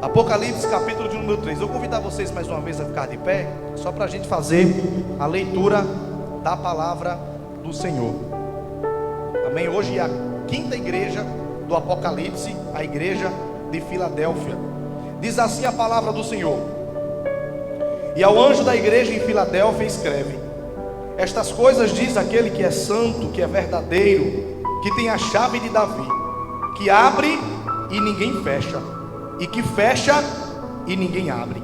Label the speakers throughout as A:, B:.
A: Apocalipse, capítulo de número 3. Eu vou convidar vocês mais uma vez a ficar de pé, só para a gente fazer a leitura da palavra do Senhor. Amém? Hoje é a quinta igreja do Apocalipse, a igreja de Filadélfia. Diz assim a palavra do Senhor: e ao anjo da igreja em Filadélfia escreve: estas coisas diz aquele que é santo, que é verdadeiro, que tem a chave de Davi, que abre e ninguém fecha, e que fecha e ninguém abre.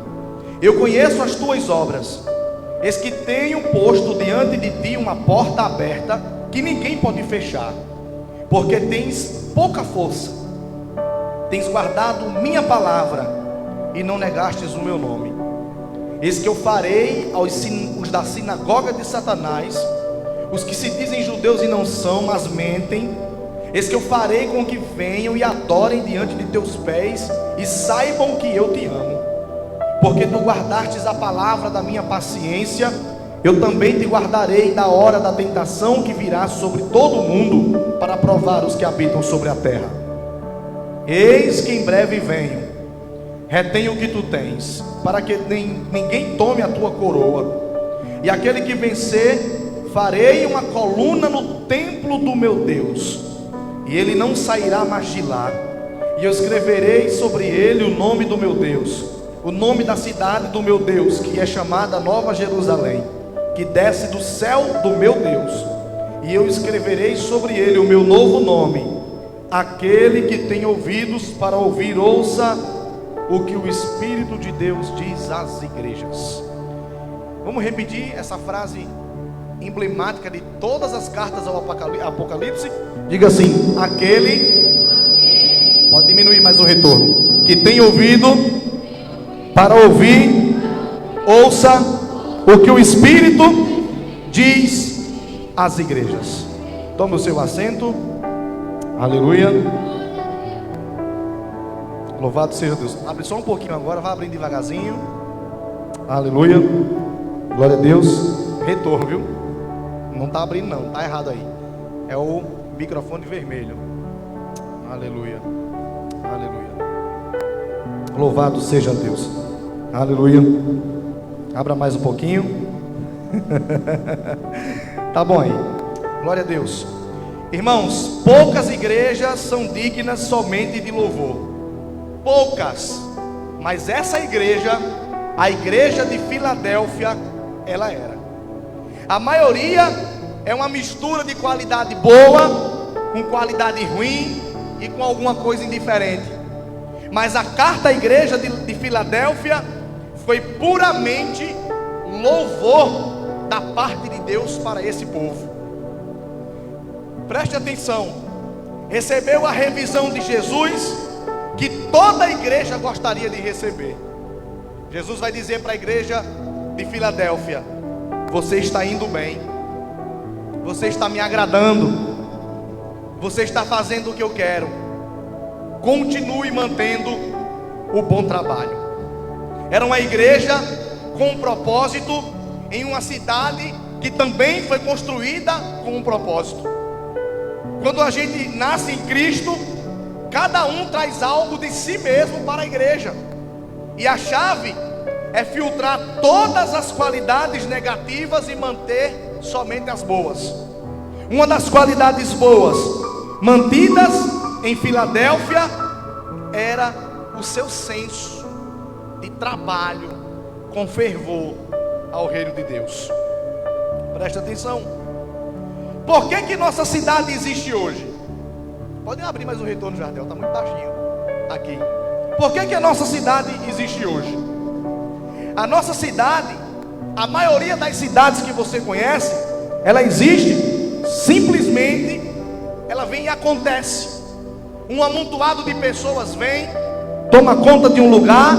A: Eu conheço as tuas obras, eis que tenho posto diante de ti uma porta aberta, que ninguém pode fechar, porque tens pouca força, tens guardado minha palavra, e não negastes o meu nome. Eis que eu farei os da sinagoga de Satanás, os que se dizem judeus e não são, mas mentem. Eis que eu farei com que venham e adorem diante de teus pés, e saibam que eu te amo. Porque tu guardastes a palavra da minha paciência, eu também te guardarei da hora da tentação que virá sobre todo o mundo, para provar os que habitam sobre a terra. Eis que em breve venho. Retém o que tu tens, para que ninguém tome a tua coroa. E aquele que vencer, farei uma coluna no templo do meu Deus, e ele não sairá mais de lá. E eu escreverei sobre ele o nome do meu Deus, o nome da cidade do meu Deus, que é chamada Nova Jerusalém, que desce do céu do meu Deus. E eu escreverei sobre ele o meu novo nome. Aquele que tem ouvidos para ouvir, ouça o que o Espírito de Deus diz às igrejas. Vamos repetir essa frase emblemática de todas as cartas ao Apocalipse? Diga assim: aquele, pode diminuir mais o retorno, que tem ouvido para ouvir, ouça o que o Espírito diz às igrejas. Tome o seu assento. Aleluia. Louvado seja Deus. Abre só um pouquinho agora, vai abrindo devagarzinho. Aleluia. Glória a Deus. Retorno, viu? Não está abrindo não, está errado aí. É o microfone vermelho. Aleluia. Aleluia. Louvado seja Deus. Aleluia. Abra mais um pouquinho. Tá bom aí. Glória a Deus. Irmãos, poucas igrejas são dignas somente de louvor. Poucas, mas essa igreja, a igreja de Filadélfia, ela era. A maioria é uma mistura de qualidade boa com qualidade ruim e com alguma coisa indiferente. Mas a carta à igreja de Filadélfia foi puramente louvor da parte de Deus para esse povo. Preste atenção. Recebeu a revisão de Jesus, que toda a igreja gostaria de receber. Jesus vai dizer para a igreja de Filadélfia: você está indo bem, você está me agradando, você está fazendo o que eu quero, continue mantendo o bom trabalho. Era uma igreja com um propósito, em uma cidade que também foi construída com um propósito. Quando a gente nasce em Cristo, cada um traz algo de si mesmo para a igreja, e a chave é filtrar todas as qualidades negativas e manter somente as boas. Uma das qualidades boas mantidas em Filadélfia era o seu senso de trabalho com fervor ao reino de Deus. Preste atenção. Por que nossa cidade existe hoje? Podem abrir mais o retorno, Jardel, está muito baixinho aqui. Por que a nossa cidade existe hoje? A nossa cidade, a maioria das cidades que você conhece, ela existe simplesmente, ela vem e acontece. Um amontoado de pessoas vem, toma conta de um lugar,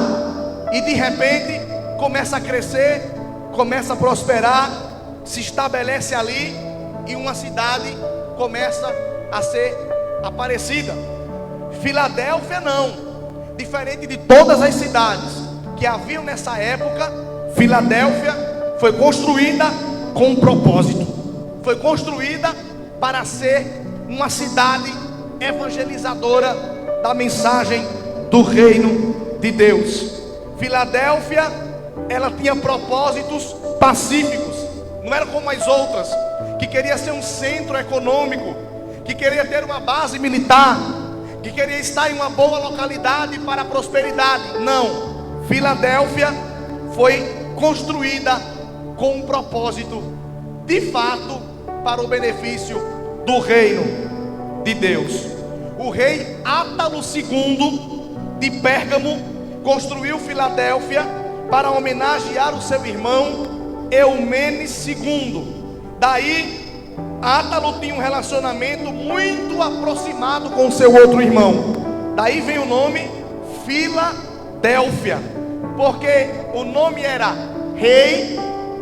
A: e de repente começa a crescer, começa a prosperar, se estabelece ali, e uma cidade começa a ser aparecida. Filadélfia não, diferente de todas as cidades que haviam nessa época, Filadélfia foi construída com um propósito, foi construída para ser uma cidade evangelizadora da mensagem do reino de Deus. Filadélfia, ela tinha propósitos pacíficos, não era como as outras, que queria ser um centro econômico, que queria ter uma base militar, que queria estar em uma boa localidade para a prosperidade. Não, Filadélfia foi construída com um propósito, de fato, para o benefício do reino de Deus. O rei Átalo II de Pérgamo construiu Filadélfia para homenagear o seu irmão Eumenes II. Daí, Átalo tinha um relacionamento muito aproximado com o seu outro irmão. Daí vem o nome Filadélfia, porque o nome era Rei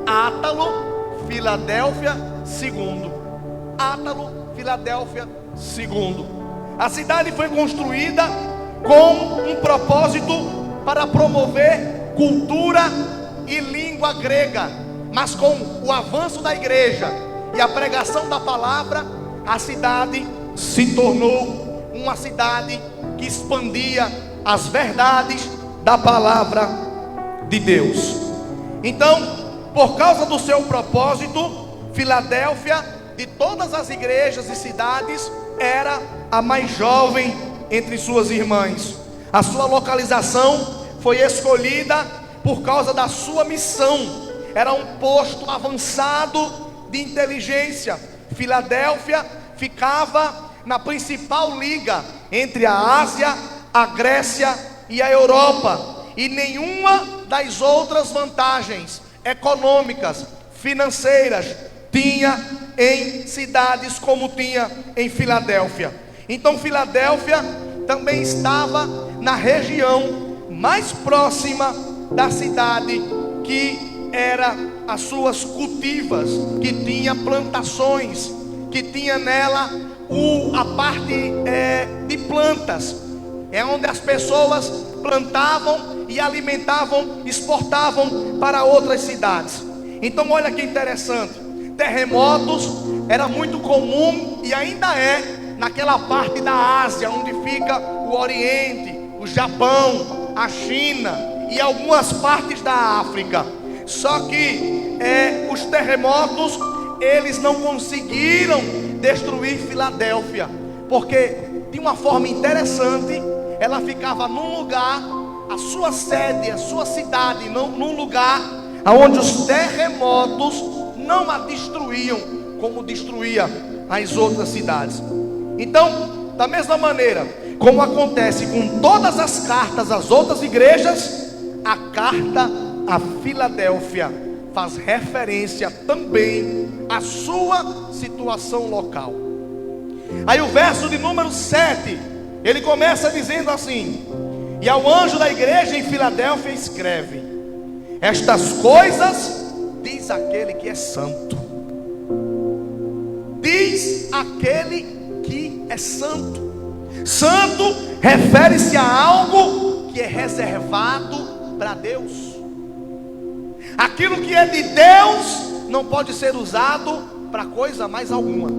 A: Átalo Filadélfia II. Átalo Filadélfia II. A cidade foi construída com um propósito para promover cultura e língua grega, mas com o avanço da igreja e a pregação da palavra, a cidade se tornou uma cidade que expandia as verdades da palavra de Deus. Então, por causa do seu propósito, Filadélfia, de todas as igrejas e cidades, era a mais jovem entre suas irmãs. A sua localização foi escolhida por causa da sua missão. Era um posto avançado de inteligência. Filadélfia ficava na principal liga entre a Ásia, a Grécia e a Europa, e nenhuma das outras vantagens econômicas, financeiras, tinha em cidades como tinha em Filadélfia. Então Filadélfia também estava na região mais próxima da cidade, que era as suas cultivas, que tinha plantações, que tinha nela a parte de plantas, é onde as pessoas plantavam e alimentavam, exportavam para outras cidades. Então olha que interessante, terremotos era muito comum e ainda é naquela parte da Ásia, onde fica o Oriente, o Japão, a China e algumas partes da África. Só que os terremotos, eles não conseguiram destruir Filadélfia, porque de uma forma interessante, ela ficava num lugar, a sua sede, a sua cidade, num lugar onde os terremotos não a destruíam como destruía as outras cidades. Então, da mesma maneira como acontece com todas as cartas às outras igrejas, a carta a Filadélfia faz referência também à sua situação local. Aí o verso de número 7, ele começa dizendo assim: e ao anjo da igreja em Filadélfia escreve: estas coisas diz aquele que é santo. Diz aquele que é santo. Santo refere-se a algo que é reservado para Deus. Aquilo que é de Deus não pode ser usado para coisa mais alguma.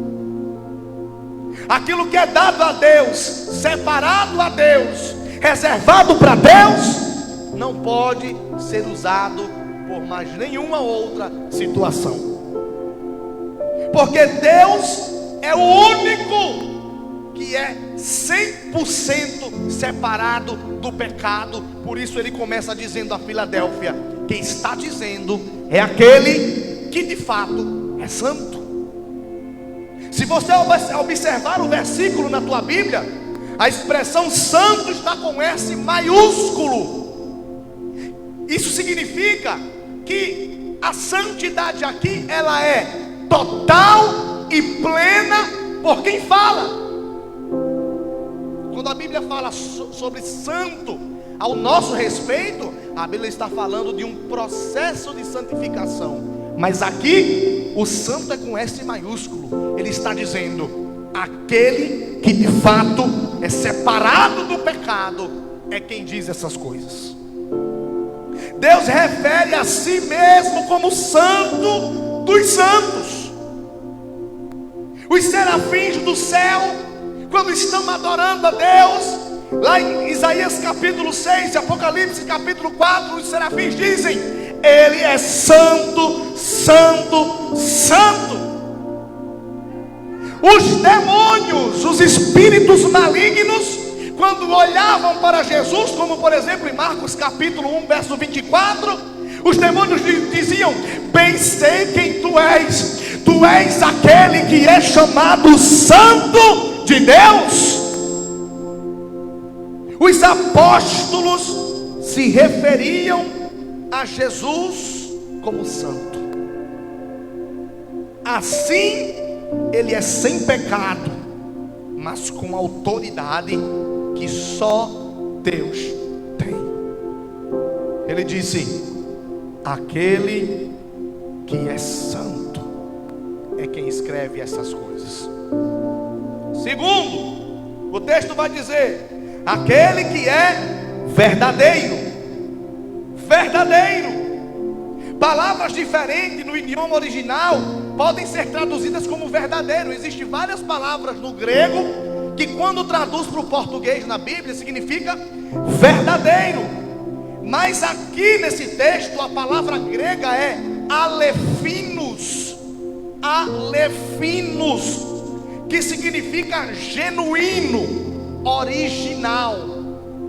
A: Aquilo que é dado a Deus, separado a Deus, reservado para Deus, não pode ser usado por mais nenhuma outra situação. Porque Deus é o único que é 100% separado do pecado. Por isso ele começa dizendo a Filadélfia: quem está dizendo é aquele que de fato é santo. Se você observar o versículo na tua Bíblia, a expressão santo está com S maiúsculo. Isso significa que a santidade aqui, ela é total e plena por quem fala. Quando a Bíblia fala sobre santo ao nosso respeito, a Bíblia está falando de um processo de santificação. Mas aqui, o santo é com S maiúsculo. Ele está dizendo: aquele que de fato é separado do pecado é quem diz essas coisas. Deus refere a si mesmo como santo dos santos. Os serafins do céu, quando estão adorando a Deus, Lá em Isaías capítulo 6 e Apocalipse capítulo 4, os serafins dizem: Ele é santo, santo, santo. Os demônios, os espíritos malignos, quando olhavam para Jesus, como por exemplo em Marcos capítulo 1, verso 24, os demônios diziam: bem sei quem tu és aquele que é chamado Santo de Deus. Os apóstolos se referiam a Jesus como santo. Assim, ele é sem pecado, mas com autoridade que só Deus tem. Ele disse: aquele que é santo é quem escreve essas coisas. Segundo, o texto vai dizer: aquele que é verdadeiro. Verdadeiro. Palavras diferentes no idioma original podem ser traduzidas como verdadeiro. Existem várias palavras no grego que, quando traduz para o português na Bíblia, significa verdadeiro. Mas aqui nesse texto a palavra grega é alefinos. Alefinos, que significa genuíno, original,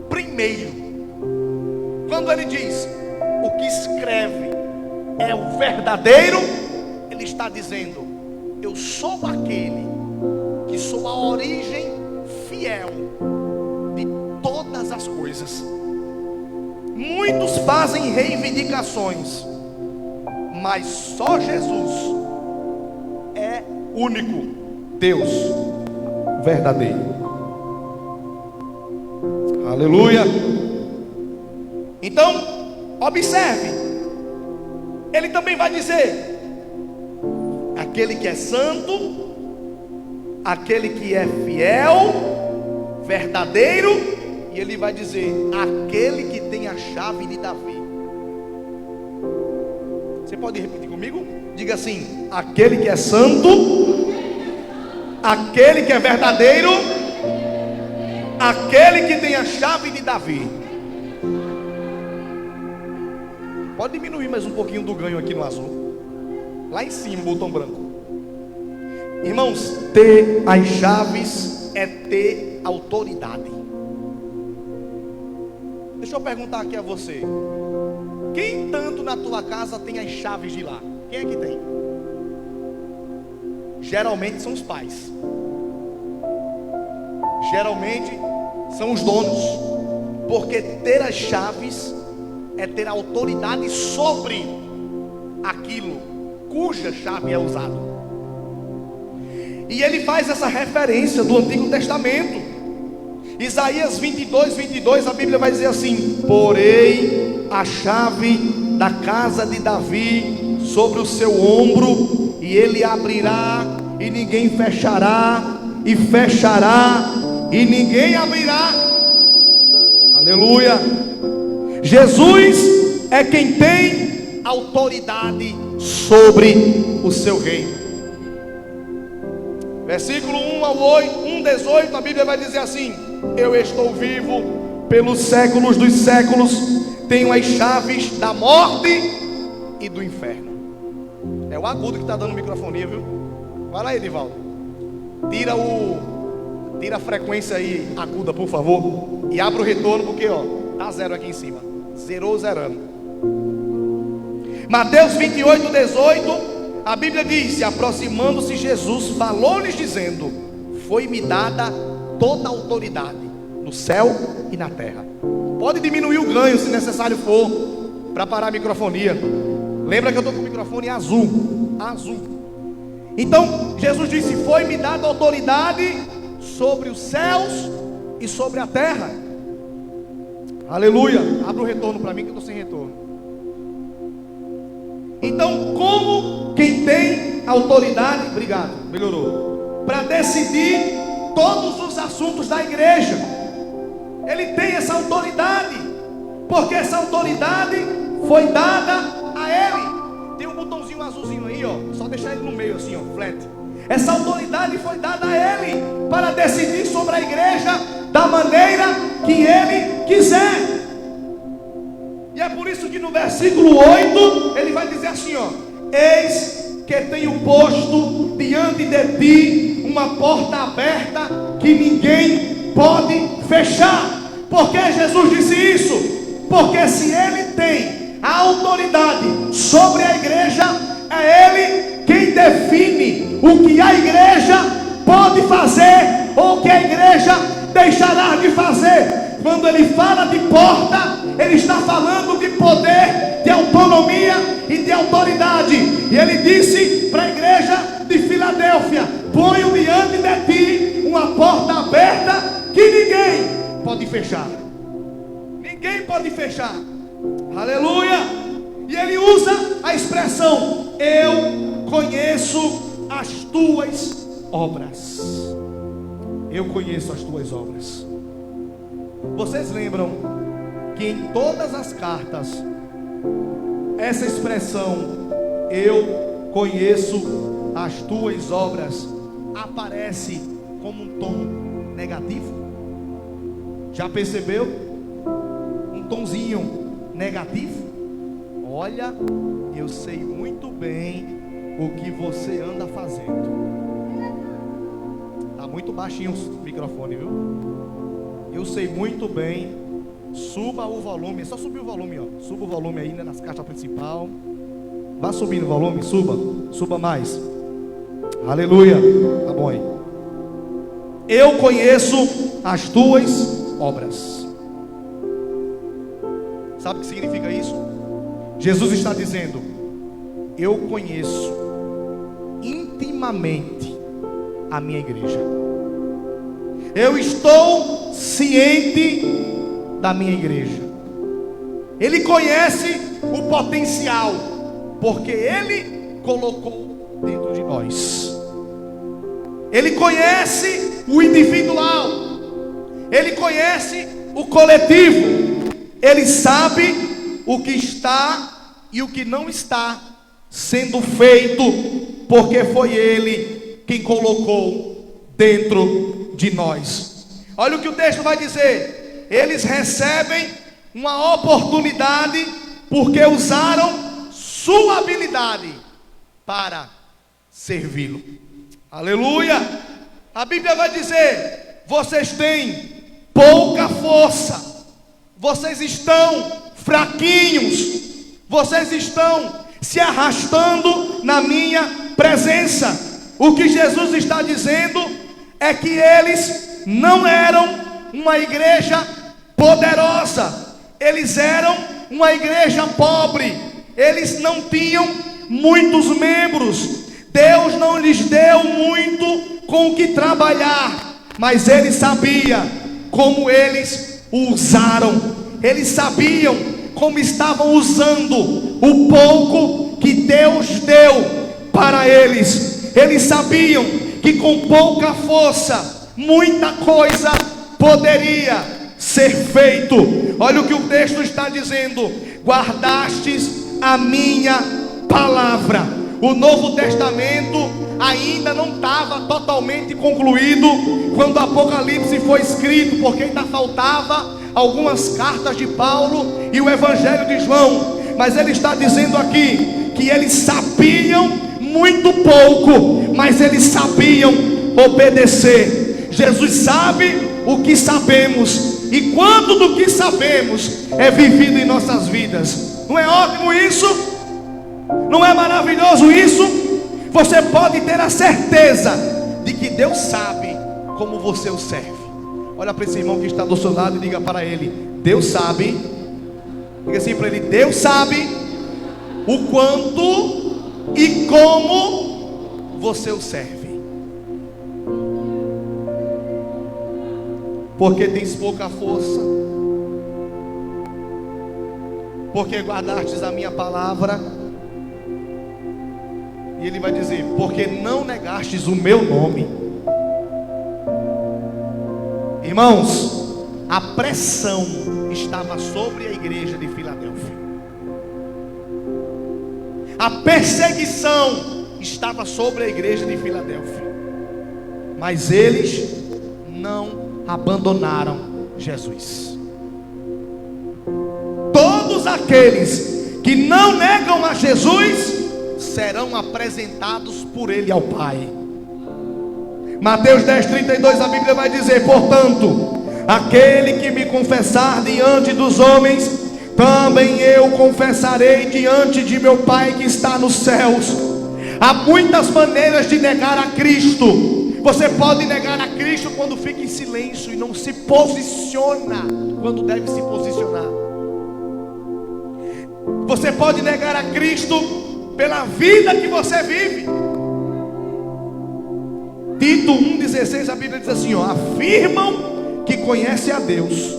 A: primeiro. Quando ele diz o que escreve é o verdadeiro, ele está dizendo: eu sou aquele que sou a origem fiel de todas as coisas. Muitos fazem reivindicações, mas só Jesus é único Deus verdadeiro. Aleluia. Então, observe, ele também vai dizer: aquele que é santo, aquele que é fiel, verdadeiro, e ele vai dizer: aquele que tem a chave de Davi. Você pode repetir comigo? Diga assim: aquele que é santo, aquele que é verdadeiro, aquele que tem a chave de Davi. Pode diminuir mais um pouquinho do ganho aqui no azul. Lá em cima, o botão branco. Irmãos, ter as chaves é ter autoridade. Deixa eu perguntar aqui a você: quem tanto na tua casa tem as chaves de lá? Quem é que tem? Geralmente são os pais. Geralmente são os donos. Porque ter as chaves é ter autoridade sobre aquilo cuja chave é usada. E ele faz essa referência do Antigo Testamento. Isaías 22, 22, a Bíblia vai dizer assim: porei a chave da casa de Davi sobre o seu ombro, e ele abrirá e ninguém fechará, e fechará e ninguém abrirá. Aleluia. Jesus é quem tem autoridade sobre o seu reino. Versículo 1 ao 8, 1:18, a Bíblia vai dizer assim: eu estou vivo pelos séculos dos séculos, tenho as chaves da morte e do inferno. É o agudo que está dando microfonia, viu? Vai lá, Edivaldo. Tira a frequência aí aguda, por favor, e abre o retorno, porque ó, tá zero aqui em cima. Zerou, zerando. Mateus 28, 18, a Bíblia diz: aproximando-se Jesus, falou-lhes dizendo: foi-me dada toda a autoridade no céu e na terra. Pode diminuir o ganho se necessário for, para parar a microfonia. Lembra que eu estou com o microfone azul. Azul. Então Jesus disse: foi-me dada autoridade sobre os céus e sobre a terra. Aleluia. Abre o retorno para mim, que eu estou sem retorno. Então, como quem tem autoridade, obrigado, melhorou, para decidir todos os assuntos da igreja, ele tem essa autoridade, porque essa autoridade foi dada a ele. Tem um botãozinho azulzinho aí, ó, só deixar ele no meio assim, ó, flat. Essa autoridade foi dada a ele para decidir sobre a igreja da maneira que Ele quiser. E é por isso que no versículo 8 ele vai dizer assim, ó: eis que tenho posto diante de ti uma porta aberta que ninguém pode fechar. Por que Jesus disse isso? Porque se Ele tem a autoridade sobre a igreja, é Ele quem define o que a igreja pode fazer ou o que a igreja deixará de fazer. Quando Ele fala de porta, Ele está falando de poder, de autonomia e de autoridade. E Ele disse para a igreja de Filadélfia: ponho diante de ti uma porta aberta que ninguém pode fechar. Ninguém pode fechar. Aleluia. E Ele usa a expressão: eu conheço as tuas obras. Eu conheço as tuas obras. Vocês lembram que em todas as cartas essa expressão, eu conheço as tuas obras, aparece como um tom negativo? Já percebeu? Um tomzinho negativo. Olha, eu sei muito bem o que você anda fazendo. Está muito baixinho o microfone, viu? Eu sei muito bem. Suba o volume. É só subir o volume, ó. Suba o volume aí, né, nas caixas principal. Vá subindo o volume, suba. Suba mais. Aleluia. Tá bom aí. Eu conheço as tuas obras. Sabe o que significa isso? Jesus está dizendo: eu conheço intimamente a minha igreja. Eu estou ciente da minha igreja. Ele conhece o potencial, porque Ele colocou dentro de nós. Ele conhece o individual, Ele conhece o coletivo. Ele sabe o que está e o que não está sendo feito, porque foi Ele quem colocou dentro de nós. Olha o que o texto vai dizer: eles recebem uma oportunidade porque usaram sua habilidade para servi-lo. Aleluia. A Bíblia vai dizer: vocês têm pouca força, vocês estão fraquinhos, vocês estão se arrastando na minha presença. O que Jesus está dizendo é que eles não eram uma igreja poderosa, eles eram uma igreja pobre, eles não tinham muitos membros, Deus não lhes deu muito com o que trabalhar, mas Ele sabia como eles usaram, eles sabiam como estavam usando o pouco que Deus deu para eles. Eles sabiam que com pouca força muita coisa poderia ser feito. Olha o que o texto está dizendo: guardastes a minha palavra. O Novo Testamento ainda não estava totalmente concluído quando o Apocalipse foi escrito, porque ainda faltava algumas cartas de Paulo e o Evangelho de João. Mas ele está dizendo aqui que eles sabiam muito pouco, mas eles sabiam obedecer. Jesus sabe o que sabemos, e quanto do que sabemos é vivido em nossas vidas. Não é ótimo isso? Não é maravilhoso isso? Você pode ter a certeza de que Deus sabe como você o serve. Olha para esse irmão que está do seu lado e diga para ele: Deus sabe. Diga assim para ele: Deus sabe o quanto e como você o serve. Porque tens pouca força, porque guardastes a minha palavra. E ele vai dizer: porque não negastes o meu nome. Irmãos, a pressão estava sobre a igreja de Filadélfia. A perseguição estava sobre a igreja de Filadélfia. Mas eles não abandonaram Jesus. Todos aqueles que não negam a Jesus serão apresentados por Ele ao Pai. Mateus 10:32, a Bíblia vai dizer: portanto, aquele que me confessar diante dos homens, também eu confessarei diante de meu Pai que está nos céus. Há muitas maneiras de negar a Cristo. Você pode negar a Cristo quando fica em silêncio e não se posiciona quando deve se posicionar. Você pode negar a Cristo pela vida que você vive. Tito 1,16, a Bíblia diz assim, afirmam que conhecem a Deus,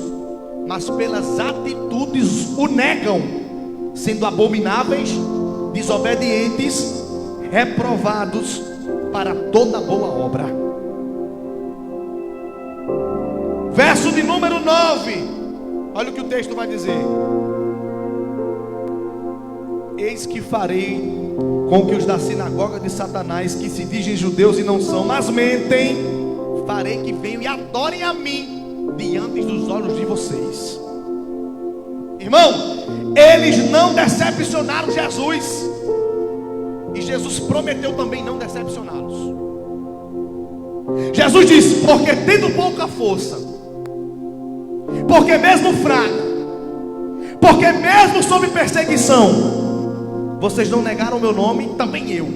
A: mas pelas atitudes o negam, sendo abomináveis, desobedientes, reprovados para toda boa obra. Verso de número 9, olha o que o texto vai dizer: eis que farei com que os da sinagoga de Satanás, que se dizem judeus e não são, mas mentem, farei que venham e adorem a mim diante dos olhos de vocês. Irmão, eles não decepcionaram Jesus, e Jesus prometeu também não decepcioná-los. Jesus disse: porque tendo pouca força, porque mesmo fraco, porque mesmo sob perseguição, vocês não negaram o meu nome, também eu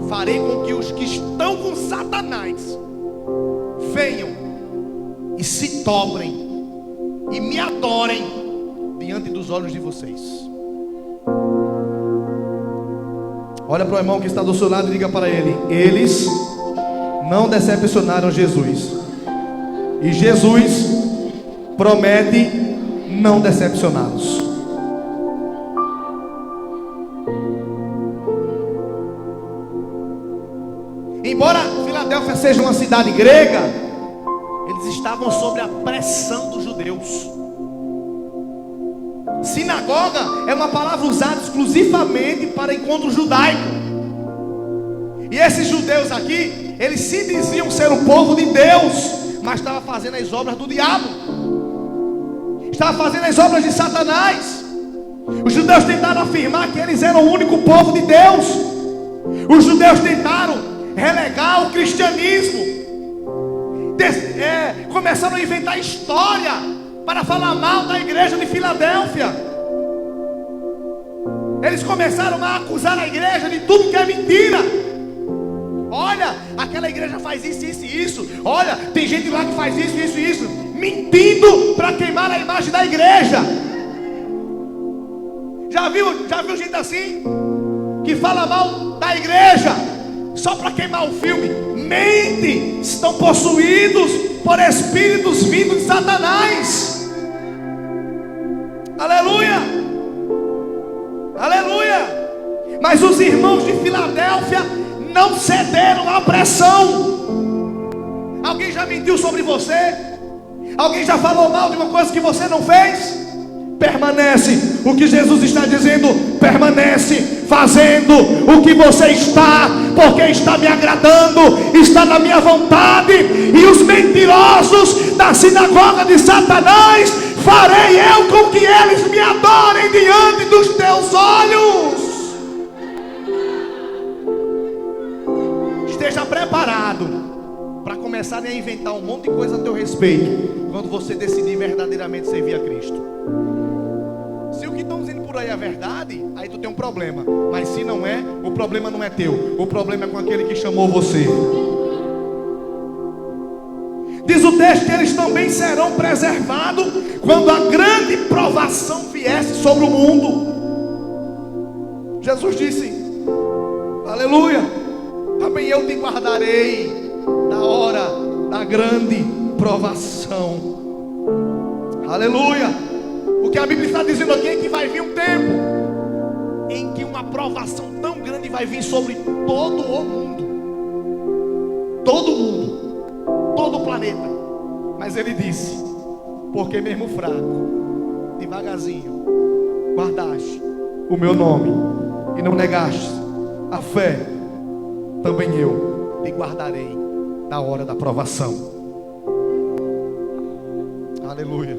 A: farei com que os que estão com Satanás venham e se dobrem e me adorem diante dos olhos de vocês. Olha para o irmão que está do seu lado e diga para ele: eles não decepcionaram Jesus, e Jesus promete não decepcioná-los. Embora Filadélfia seja uma cidade grega, eles estavam sob a pressão dos judeus. Sinagoga é uma palavra usada exclusivamente para encontro judaico. E esses judeus aqui, eles se diziam ser o povo de Deus, mas estavam fazendo as obras do diabo, estavam fazendo as obras de Satanás. Os judeus tentaram afirmar que eles eram o único povo de Deus. Os judeus tentaram relegar o cristianismo, começaram a inventar história para falar mal da igreja de Filadélfia. Eles começaram a acusar a igreja de tudo que é mentira. Olha, aquela igreja faz isso, isso e isso. Olha, tem gente lá que faz isso, isso e isso, mentindo para queimar a imagem da igreja. Já viu gente assim, que fala mal da igreja só para queimar o filme? Mente, estão possuídos por espíritos vindos de Satanás. Aleluia, aleluia. Mas os irmãos de Filadélfia não cederam à pressão. Alguém já mentiu sobre você? Alguém já falou mal de uma coisa que você não fez? Permanece. O que Jesus está dizendo: permanece fazendo o que você está, porque está me agradando, está na minha vontade. E os mentirosos da sinagoga de Satanás, farei eu com que eles me adorem diante dos teus olhos. Esteja preparado para começarem a inventar um monte de coisa a teu respeito, quando você decidir verdadeiramente servir a Cristo. Se o que estão dizendo por aí é verdade, aí tu tem um problema. Mas se não é, o problema não é teu, o problema é com aquele que chamou você. Diz o texto que eles também serão preservados quando a grande provação viesse sobre o mundo. Jesus disse: aleluia, também eu te guardarei da hora da grande provação. Aleluia. O que a Bíblia está dizendo aqui é que vai vir um tempo em que uma provação tão grande vai vir sobre todo o mundo. Todo mundo, todo o planeta. Mas ele disse: porque mesmo fraco, devagarzinho, guardaste o meu nome e não negaste a fé, também eu te guardarei da hora da provação. Aleluia.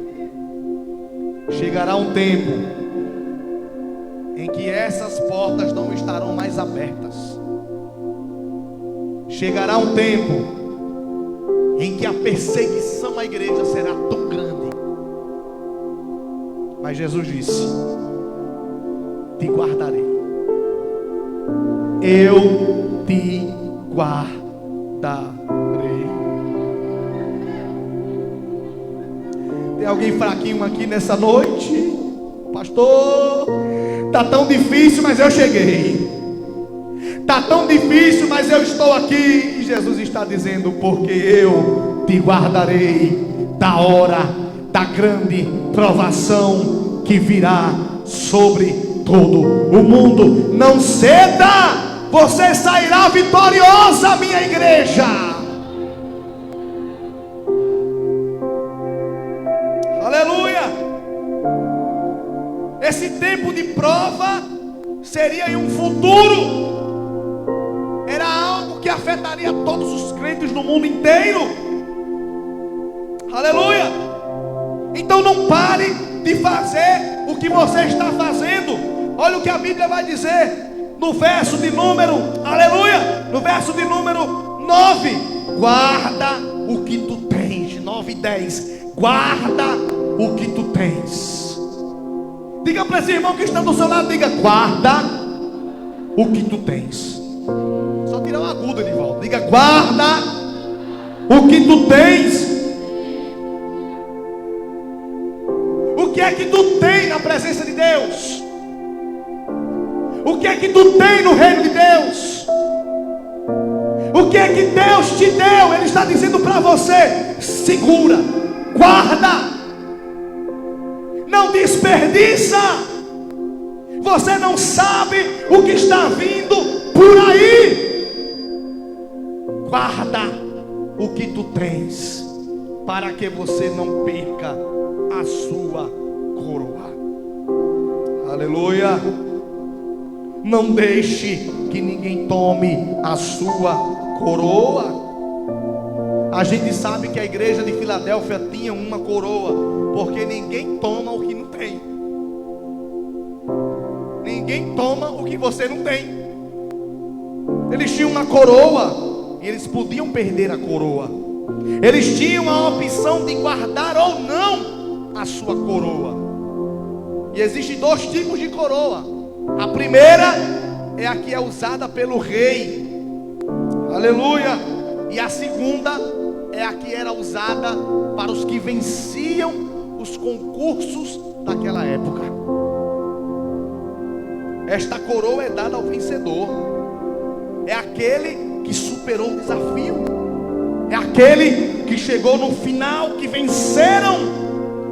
A: Chegará um tempo em que essas portas não estarão mais abertas. Chegará um tempo em que a perseguição à igreja será tão grande. Mas Jesus disse: te guardarei. Eu te guardarei. Tem alguém fraquinho aqui nessa noite? Pastor, está tão difícil, mas eu cheguei. Está tão difícil, mas eu estou aqui. E Jesus está dizendo: porque eu te guardarei da hora da grande provação que virá sobre todo o mundo. Não ceda, você sairá vitoriosa, minha igreja. Aleluia. Esse tempo de prova seria em um futuro. Era algo que afetaria todos os crentes no mundo inteiro. Aleluia. Então não pare de fazer o que você está fazendo. Olha o que a Bíblia vai dizer no verso de número, aleluia, no verso de número 9. Guarda o que tu tens. 9 e 10. Guarda o que tu tens. Diga para esse irmão que está do seu lado, diga: guarda o que tu tens. Só tirar uma aguda de volta. Diga: guarda o que tu tens. O que é que tu tem na presença de Deus? O que é que tu tem no reino de Deus? O que é que Deus te deu? Ele está dizendo para você: segura, guarda, não desperdiça. Você não sabe o que está vindo por aí. Guarda o que tu tens, para que você não perca a sua coroa. Aleluia. Não deixe que ninguém tome a sua coroa. A gente sabe que a igreja de Filadélfia tinha uma coroa, porque ninguém toma o que não tem. Ninguém toma o que você não tem. Eles tinham uma coroa e eles podiam perder a coroa. Eles tinham a opção de guardar ou não a sua coroa. E existem 2 tipos de coroa. A primeira é a que é usada pelo rei. Aleluia. E a segunda é a que era usada para os que venciam os concursos daquela época. Esta coroa é dada ao vencedor. É aquele que superou o desafio. É aquele que chegou no final, que venceram.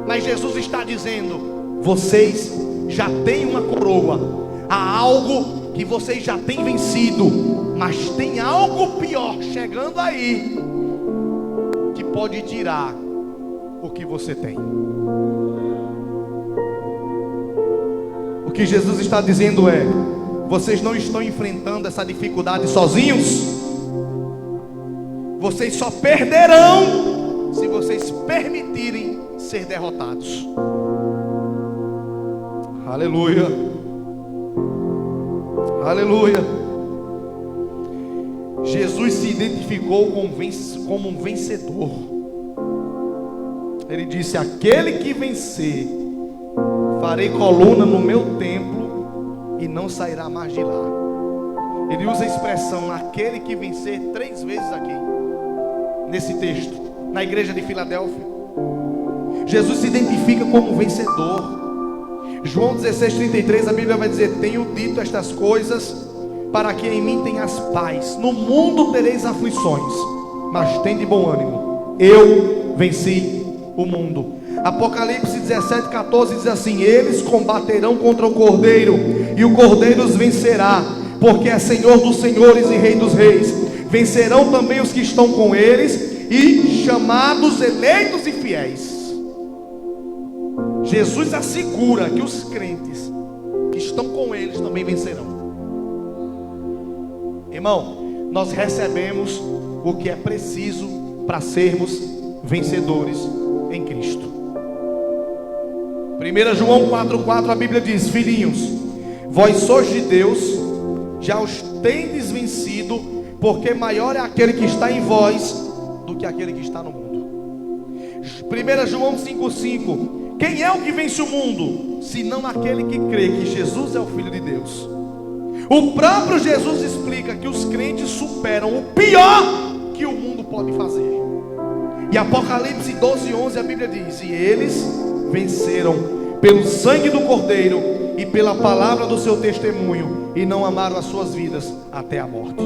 A: Mas Jesus está dizendo: vocês já têm uma coroa. Há algo que vocês já têm vencido, mas tem algo pior chegando aí, que pode tirar o que você tem. O que Jesus está dizendo é: vocês não estão enfrentando essa dificuldade sozinhos. Vocês só perderão se vocês permitirem ser derrotados. Aleluia. Aleluia. Jesus se identificou como um vencedor. Ele disse: aquele que vencer, farei coluna no meu templo e não sairá mais de lá. Ele usa a expressão aquele que vencer 3 vezes aqui, nesse texto, na igreja de Filadélfia. Jesus se identifica como um vencedor. João 16:33, a Bíblia vai dizer: tenho dito estas coisas para que em mim tenhas paz. No mundo tereis aflições, mas tem de bom ânimo, eu venci o mundo. Apocalipse 17:14 diz assim: eles combaterão contra o Cordeiro, e o Cordeiro os vencerá, porque é Senhor dos senhores e Rei dos reis. Vencerão também os que estão com eles, e chamados, eleitos e fiéis. Jesus assegura que os crentes que estão com eles também vencerão. Irmão, nós recebemos o que é preciso para sermos vencedores em Cristo. 1 João 4,4 a Bíblia diz: filhinhos, vós sois de Deus, já os tendes vencido, porque maior é aquele que está em vós do que aquele que está no mundo. 1 João 5,5: quem é o que vence o mundo, senão aquele que crê que Jesus é o Filho de Deus? O próprio Jesus explica que os crentes superam o pior que o mundo pode fazer. E Apocalipse 12,11 a Bíblia diz: e eles venceram pelo sangue do Cordeiro e pela palavra do seu testemunho, e não amaram as suas vidas até a morte.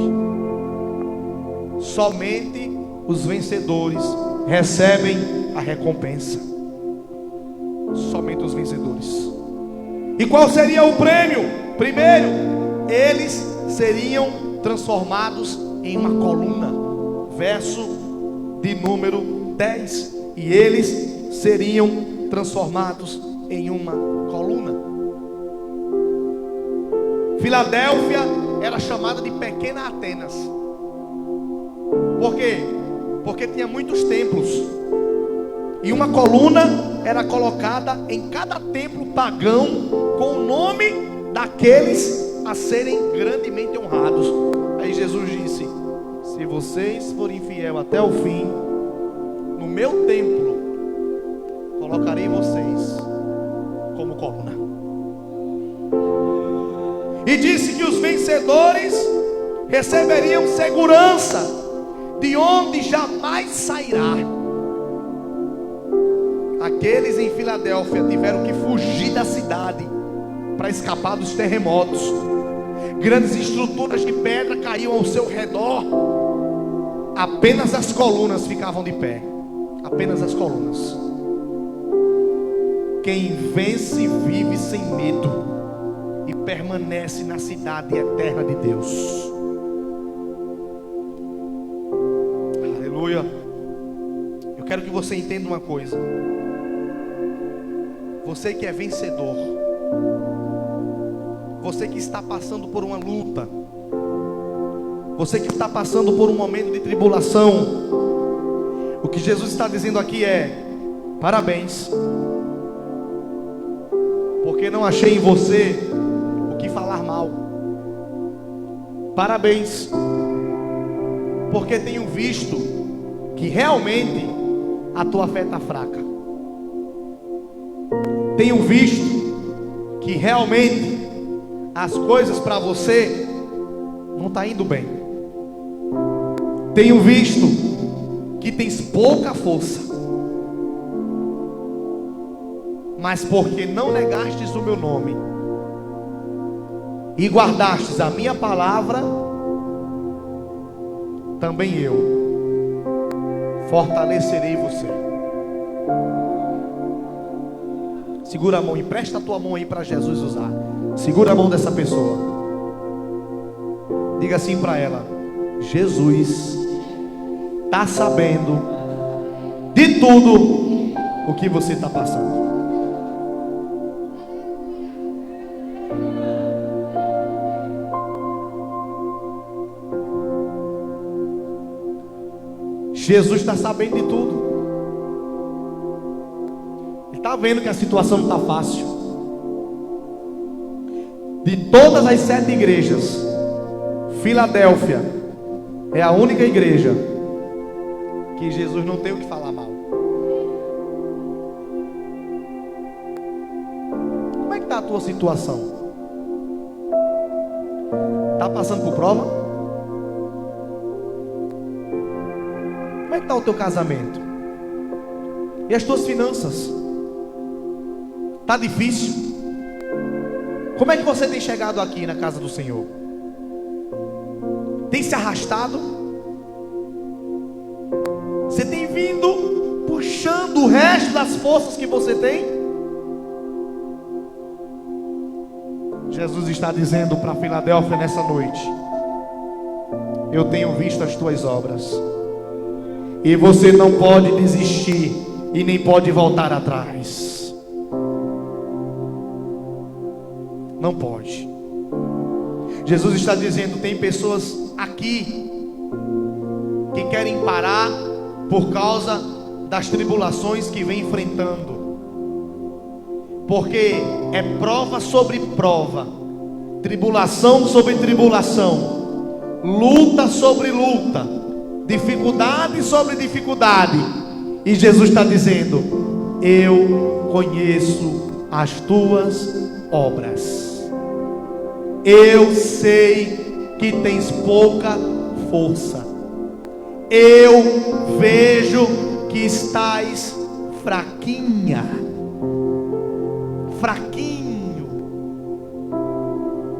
A: Somente os vencedores recebem a recompensa. Somente os vencedores. E qual seria o prêmio? Primeiro, eles seriam transformados em uma coluna. Verso de número 10. E eles seriam transformados em uma coluna. Filadélfia era chamada de Pequena Atenas. Por quê? Porque tinha muitos templos. E uma coluna era colocada em cada templo pagão com o nome daqueles a serem grandemente honrados. Aí Jesus disse: se vocês forem fiel até o fim, no meu templo colocarei vocês como coluna. E disse que os vencedores receberiam segurança, de onde jamais sairá. Aqueles em Filadélfia tiveram que fugir da cidade para escapar dos terremotos. Grandes estruturas de pedra caíam ao seu redor. Apenas as colunas ficavam de pé. Apenas as colunas. Quem vence vive sem medo e permanece na cidade eterna de Deus. Aleluia. Eu quero que você entenda uma coisa. Você que é vencedor, você que está passando por uma luta, você que está passando por um momento de tribulação, o que Jesus está dizendo aqui é: parabéns, porque não achei em você o que falar mal. Parabéns, porque tenho visto que realmente a tua fé está fraca. Tenho visto que realmente as coisas para você não está indo bem. Tenho visto que tens pouca força, mas porque não negastes o meu nome e guardastes a minha palavra, também eu fortalecerei você. Segura a mão, empresta a tua mão aí para Jesus usar. Segura a mão dessa pessoa. Diga assim para ela: Jesus está sabendo de tudo o que você está passando. Jesus está sabendo de tudo. Ele está vendo que a situação não está fácil. De todas as 7 igrejas, Filadélfia é a única igreja que Jesus não tem o que falar mal. Como é que está a tua situação? Está passando por prova? Como é que está o teu casamento? E as tuas finanças? Está difícil? Como é que você tem chegado aqui na casa do Senhor? Tem se arrastado? Você tem vindo puxando o resto das forças que você tem? Jesus está dizendo para Filadélfia nessa noite: eu tenho visto as tuas obras, e você não pode desistir e nem pode voltar atrás. Não pode. Jesus está dizendo: tem pessoas aqui que querem parar por causa das tribulações que vem enfrentando, porque é prova sobre prova, tribulação sobre tribulação, luta sobre luta, dificuldade sobre dificuldade. E Jesus está dizendo: eu conheço as tuas obras, eu sei que tens pouca força, eu vejo que estás fraquinha, fraquinho.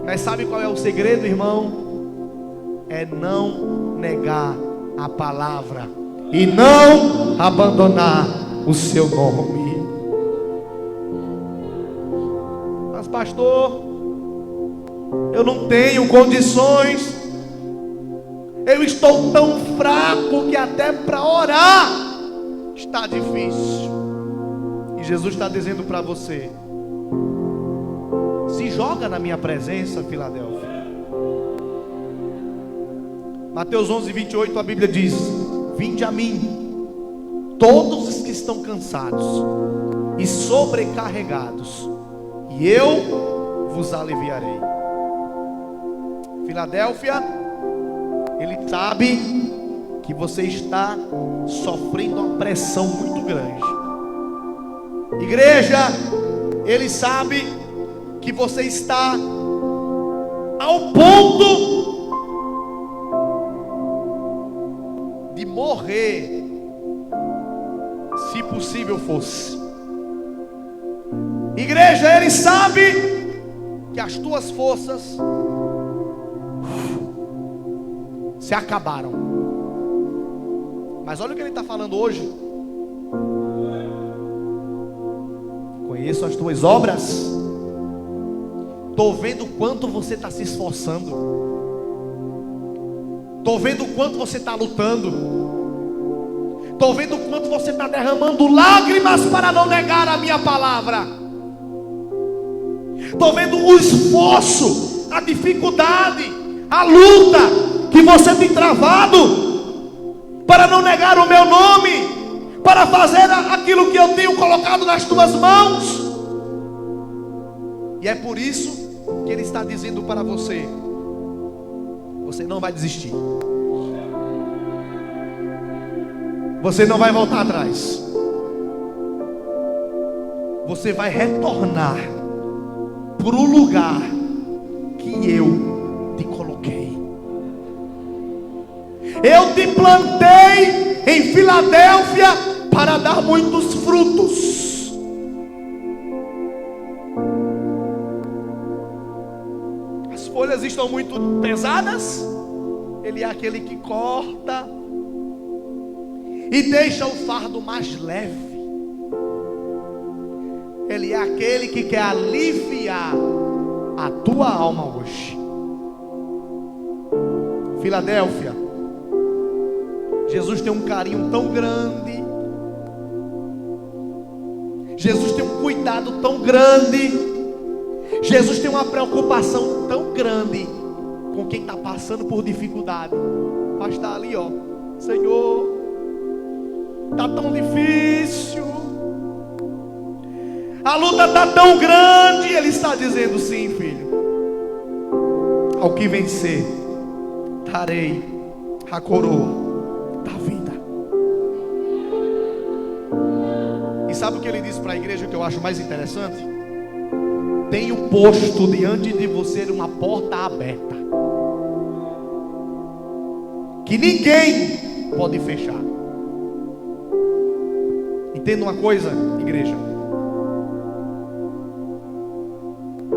A: Mas sabe qual é o segredo, irmão? É não negar a palavra e não abandonar o seu nome. Mas pastor, eu não tenho condições, eu estou tão fraco que até para orar está difícil. E Jesus está dizendo para você: se joga na minha presença, Filadélfia. Mateus 11:28, a Bíblia diz: vinde a mim, todos os que estão cansados e sobrecarregados, e eu vos aliviarei. Filadélfia, ele sabe que você está sofrendo uma pressão muito grande. Igreja, ele sabe que você está ao ponto de morrer, se possível fosse. Igreja, ele sabe que as tuas forças se acabaram. Mas olha o que ele está falando hoje: conheço as tuas obras, estou vendo o quanto você está se esforçando, estou vendo o quanto você está lutando, estou vendo o quanto você está derramando lágrimas para não negar a minha palavra, estou vendo o esforço, a dificuldade, a luta que você tem travado para não negar o meu nome, para fazer aquilo que eu tenho colocado nas tuas mãos. E é por isso que ele está dizendo para você: você não vai desistir, você não vai voltar atrás, você vai retornar para o lugar que eu te coloquei. Eu te plantei em Filadélfia para dar muitos frutos. As folhas estão muito pesadas, ele é aquele que corta e deixa o fardo mais leve. Ele é aquele que quer aliviar a tua alma hoje. Filadélfia, Jesus tem um carinho tão grande, Jesus tem um cuidado tão grande, Jesus tem uma preocupação tão grande com quem está passando por dificuldade. Mas está ali, ó: Senhor, está tão difícil, a luta está tão grande. Ele está dizendo: sim, filho, ao que vencer, darei a coroa da vida. E sabe o que ele diz para a igreja que eu acho mais interessante? Tenho posto diante de você uma porta aberta, que ninguém pode fechar. Entenda uma coisa, igreja: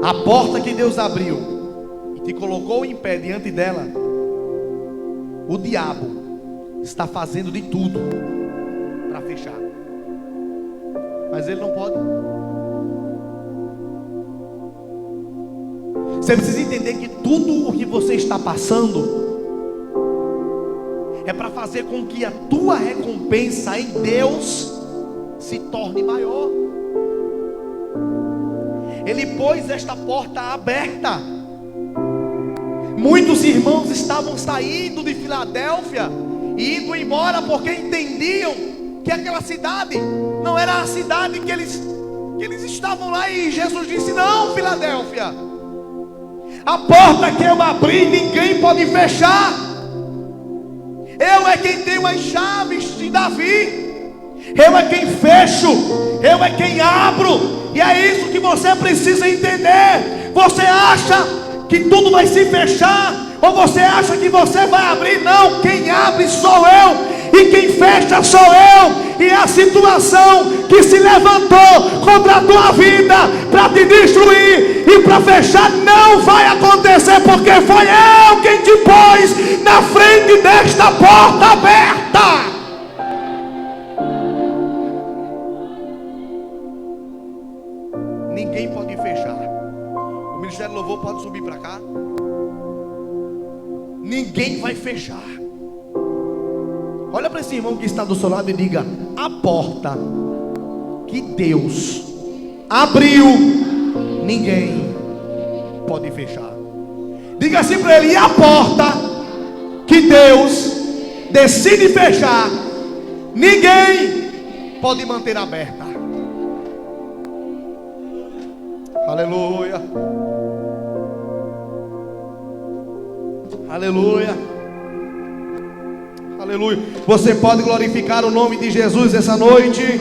A: a porta que Deus abriu e te colocou em pé diante dela, o diabo está fazendo de tudo para fechar, mas ele não pode. Você precisa entender que tudo o que você está passando é para fazer com que a tua recompensa em Deus se torne maior. Ele pôs esta porta aberta. Muitos irmãos estavam saindo de Filadélfia e indo embora porque entendiam que aquela cidade não era a cidade que eles que eles estavam lá e Jesus disse: não, Filadélfia, a porta que eu abri ninguém pode fechar. Eu é quem tenho as chaves de Davi. Eu é quem fecho, eu é quem abro. E é isso que você precisa entender. Você acha que tudo vai se fechar? Ou você acha que você vai abrir? Não, quem abre sou eu, e quem fecha sou eu. E a situação que se levantou contra a tua vida para te destruir e para fechar não vai acontecer, porque foi eu quem te pôs na frente desta porta aberta. Ninguém pode fechar. O Ministério do Louvor pode subir para cá. Ninguém vai fechar. Olha para esse irmão que está do seu lado e diga: a porta que Deus abriu, ninguém pode fechar. Diga assim para ele: e a porta que Deus decide fechar, ninguém pode manter aberta. Aleluia. Aleluia. Aleluia. Você pode glorificar o nome de Jesus essa noite.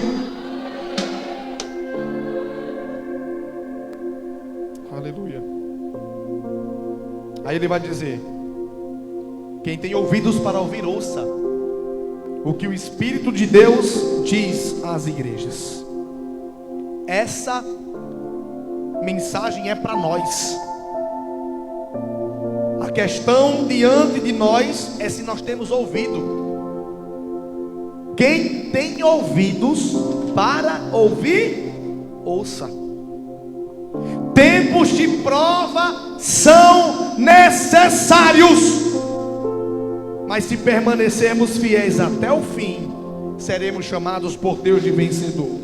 A: Aleluia. Aí ele vai dizer: quem tem ouvidos para ouvir, ouça o que o Espírito de Deus diz às igrejas. Essa mensagem é para nós. A questão diante de nós é se nós temos ouvido. Quem tem ouvidos para ouvir, ouça. Tempos de prova são necessários, mas se permanecermos fiéis até o fim, seremos chamados por Deus de vencedor.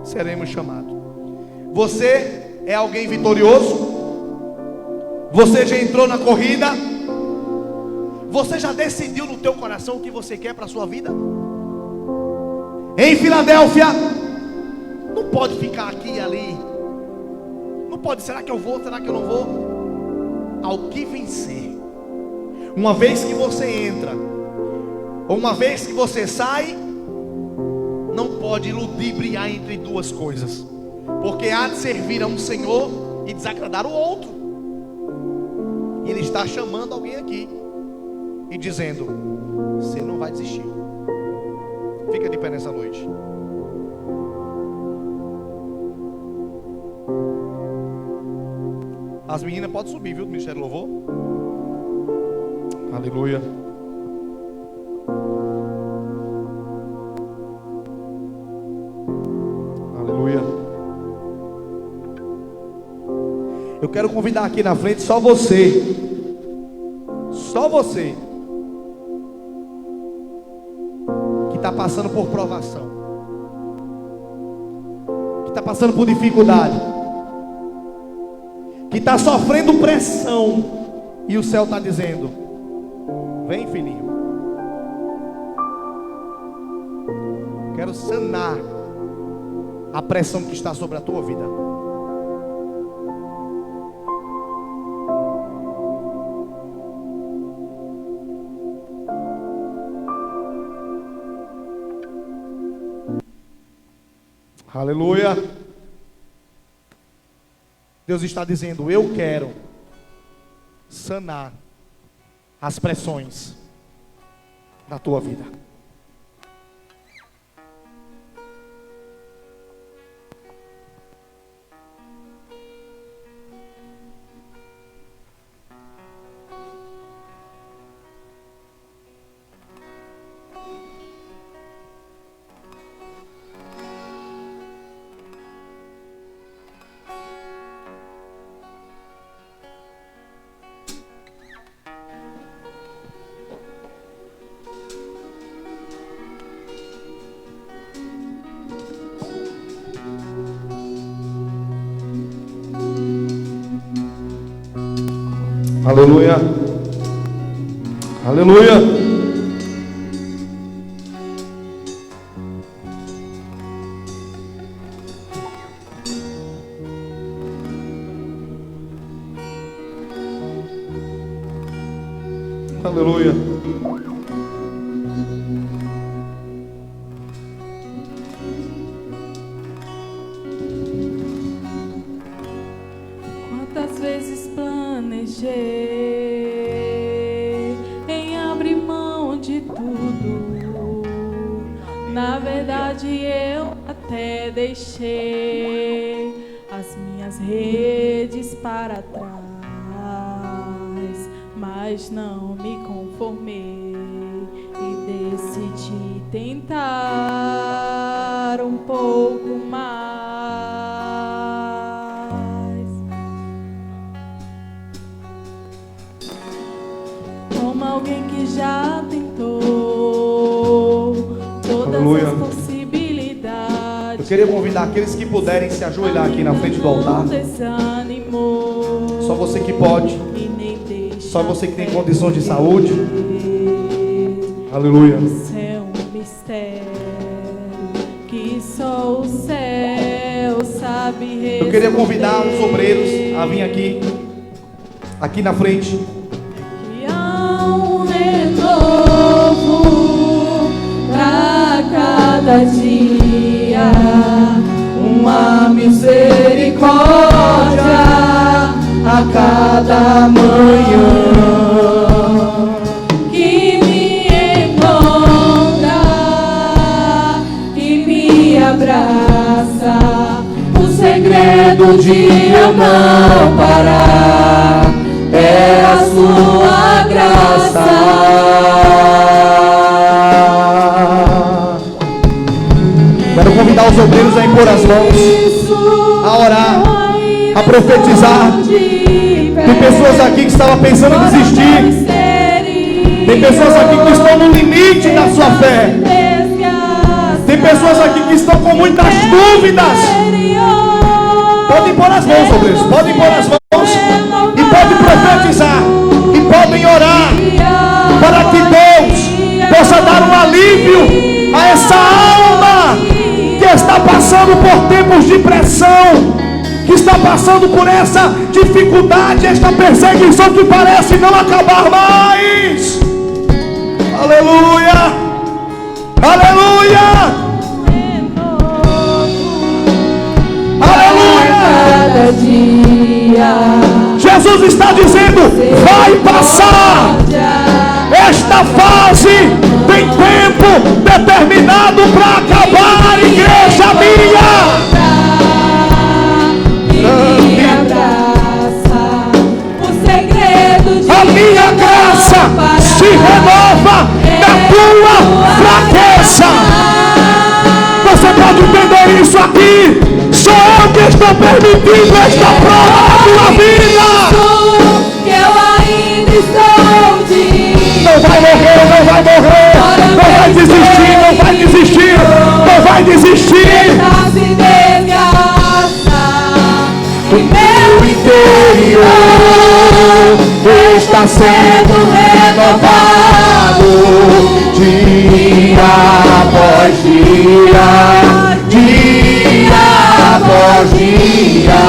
A: Seremos chamados. Você é alguém vitorioso? Você já entrou na corrida? Você já decidiu no teu coração o que você quer para a sua vida? Em Filadélfia, não pode ficar aqui e ali. Não pode, será que eu vou, será que eu não vou? Ao que vencer. Uma vez que você entra, ou uma vez que você sai, não pode ludibriar entre duas coisas, porque há de servir a um Senhor e desagradar o outro. E Ele está chamando alguém aqui e dizendo: você não vai desistir. Fica de pé nessa noite. As meninas podem subir, viu, do Ministério do Louvor. Aleluia. Aleluia. Eu quero convidar aqui na frente só você. Só você que está passando por provação, que está passando por dificuldade, que está sofrendo pressão, e o céu está dizendo: vem, filhinho. Quero sanar a pressão que está sobre a tua vida. Aleluia. Deus está dizendo: eu quero sanar as pressões da tua vida. Aleluia. Aleluia. Aleluia.
B: Quantas vezes planejei em abrir mão de tudo. Na verdade eu até deixei as minhas redes para trás, mas não me conformei e decidi tentar um pouco mais. Como alguém que já tentou todas
A: Aleluia.
B: as possibilidades.
A: Eu queria convidar aqueles que puderem se ajoelhar aqui na frente do altar. Só você que pode. Só você que tem condições de saúde. Aleluia.
B: Isso é um mistério que só o céu sabe resolver.
A: Eu queria convidar os obreiros a vir aqui na frente.
B: Que há um renovo pra cada dia, uma misericórdia a cada manhã, que me encontra e me abraça. O segredo de eu não parar é a sua graça.
A: Quero convidar os obreiros a impor as mãos, a orar, a profetizar. Tem pessoas aqui que estavam pensando em desistir. Tem pessoas aqui que estão no limite da sua fé. Tem pessoas aqui que estão com muitas dúvidas. Podem pôr as mãos, obreiros. Podem pôr as mãos e podem profetizar. E podem orar para que Deus possa dar um alívio a essa alma que está passando por tempos de pressão, que está passando por essa dificuldade, esta perseguição que parece não acabar mais. Aleluia, aleluia, aleluia.
B: Cada dia
A: Jesus está dizendo: vai passar. Esta fase tem tempo determinado para acabar, igreja minha. A minha graça se renova na tua fraqueza. Você pode entender isso aqui? Sou eu que estou permitindo esta prova na tua vida.
B: Que eu ainda estou de
A: Não vai morrer, não vai morrer. Não vai desistir, não vai desistir. Não vai desistir. O meu interior está sendo renovado dia após dia, dia após dia.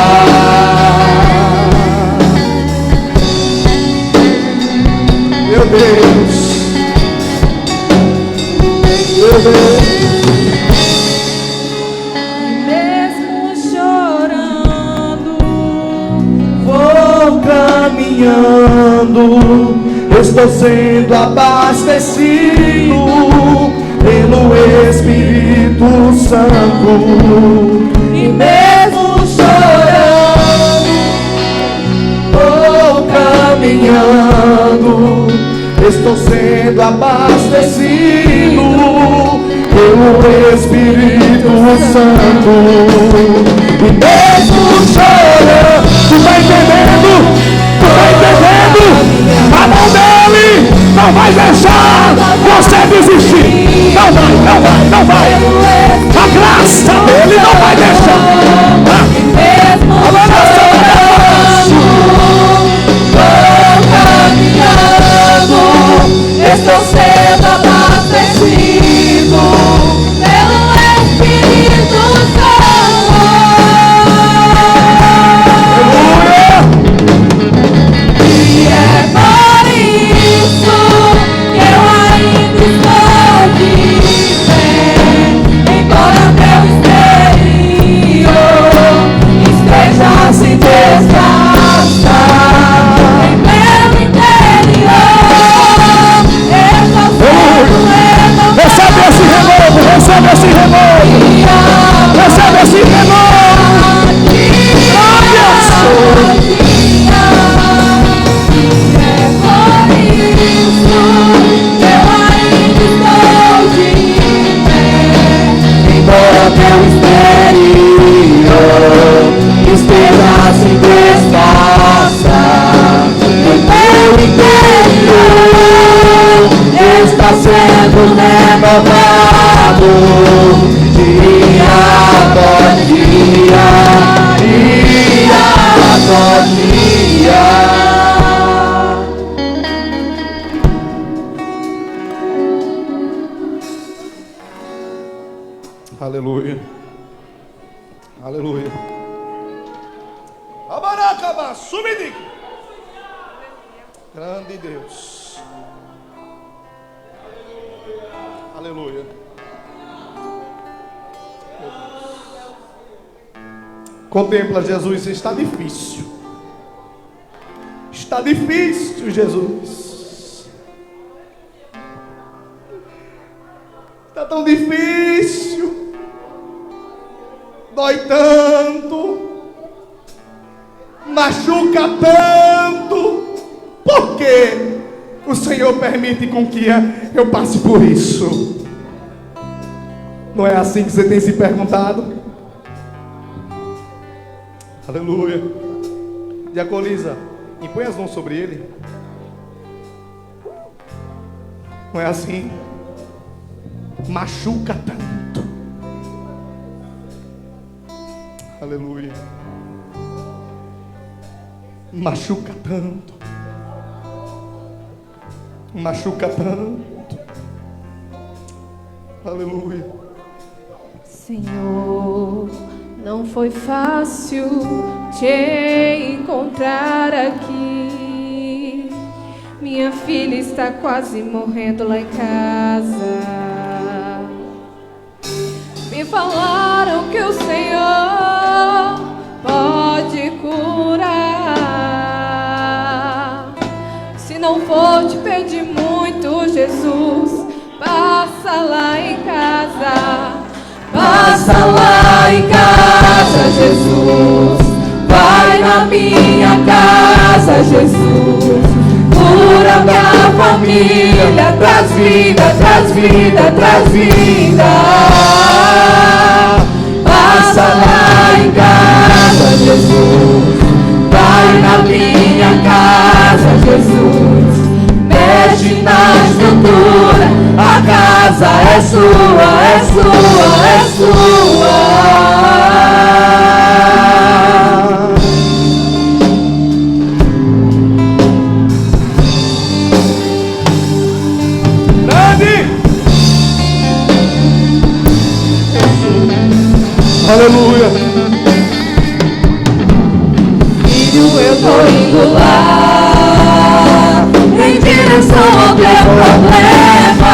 A: Meu Deus, meu Deus. Caminhando, estou sendo abastecido pelo Espírito Santo. E mesmo chorando, vou caminhando, estou sendo abastecido pelo Espírito Santo. E mesmo chorando, tu tá entendendo? Tu tá entendendo? A mão dele não vai deixar você desistir. Não vai, não vai, não vai. A graça dele não vai deixar. A graça
B: caminhando, estou sendo abastecido pelo Espírito Santo. se desgasta em meu interior. Está sendo renovado.
A: Recebe esse renovo, recebe esse renovo, recebe esse renovo.
B: Embora teu exterior esteja se desfaça, em teu interior está sendo renovado dia após dia, dia após dia.
A: Aleluia. Aleluia. Abaracaba, subidi. Grande Deus. Aleluia. Contempla, Jesus, está difícil. Está difícil, Jesus. Está tão difícil. Dói tanto, machuca tanto. Por que o Senhor permite com que eu passe por isso? Não é assim que você tem se perguntado? Aleluia. Diaconisa, impõe as mãos sobre ele. Não é assim? Machuca tanto. Aleluia. Machuca tanto. Machuca tanto. Aleluia.
B: Senhor, não foi fácil te encontrar aqui. Minha filha está quase morrendo lá em casa. Me falaram que o Senhor pode curar. Se não for te pedir muito, Jesus, passa lá em casa. Passa lá em casa, Jesus. Vai na minha casa, Jesus. Cura minha família, traz vida, traz vida, traz vida. Passa lá em casa, Jesus. Vai na minha casa, Jesus. Mexe na estrutura, a casa é sua, é sua, é sua.
A: Aleluia.
B: Filho, eu tô indo lá em direção ao teu problema.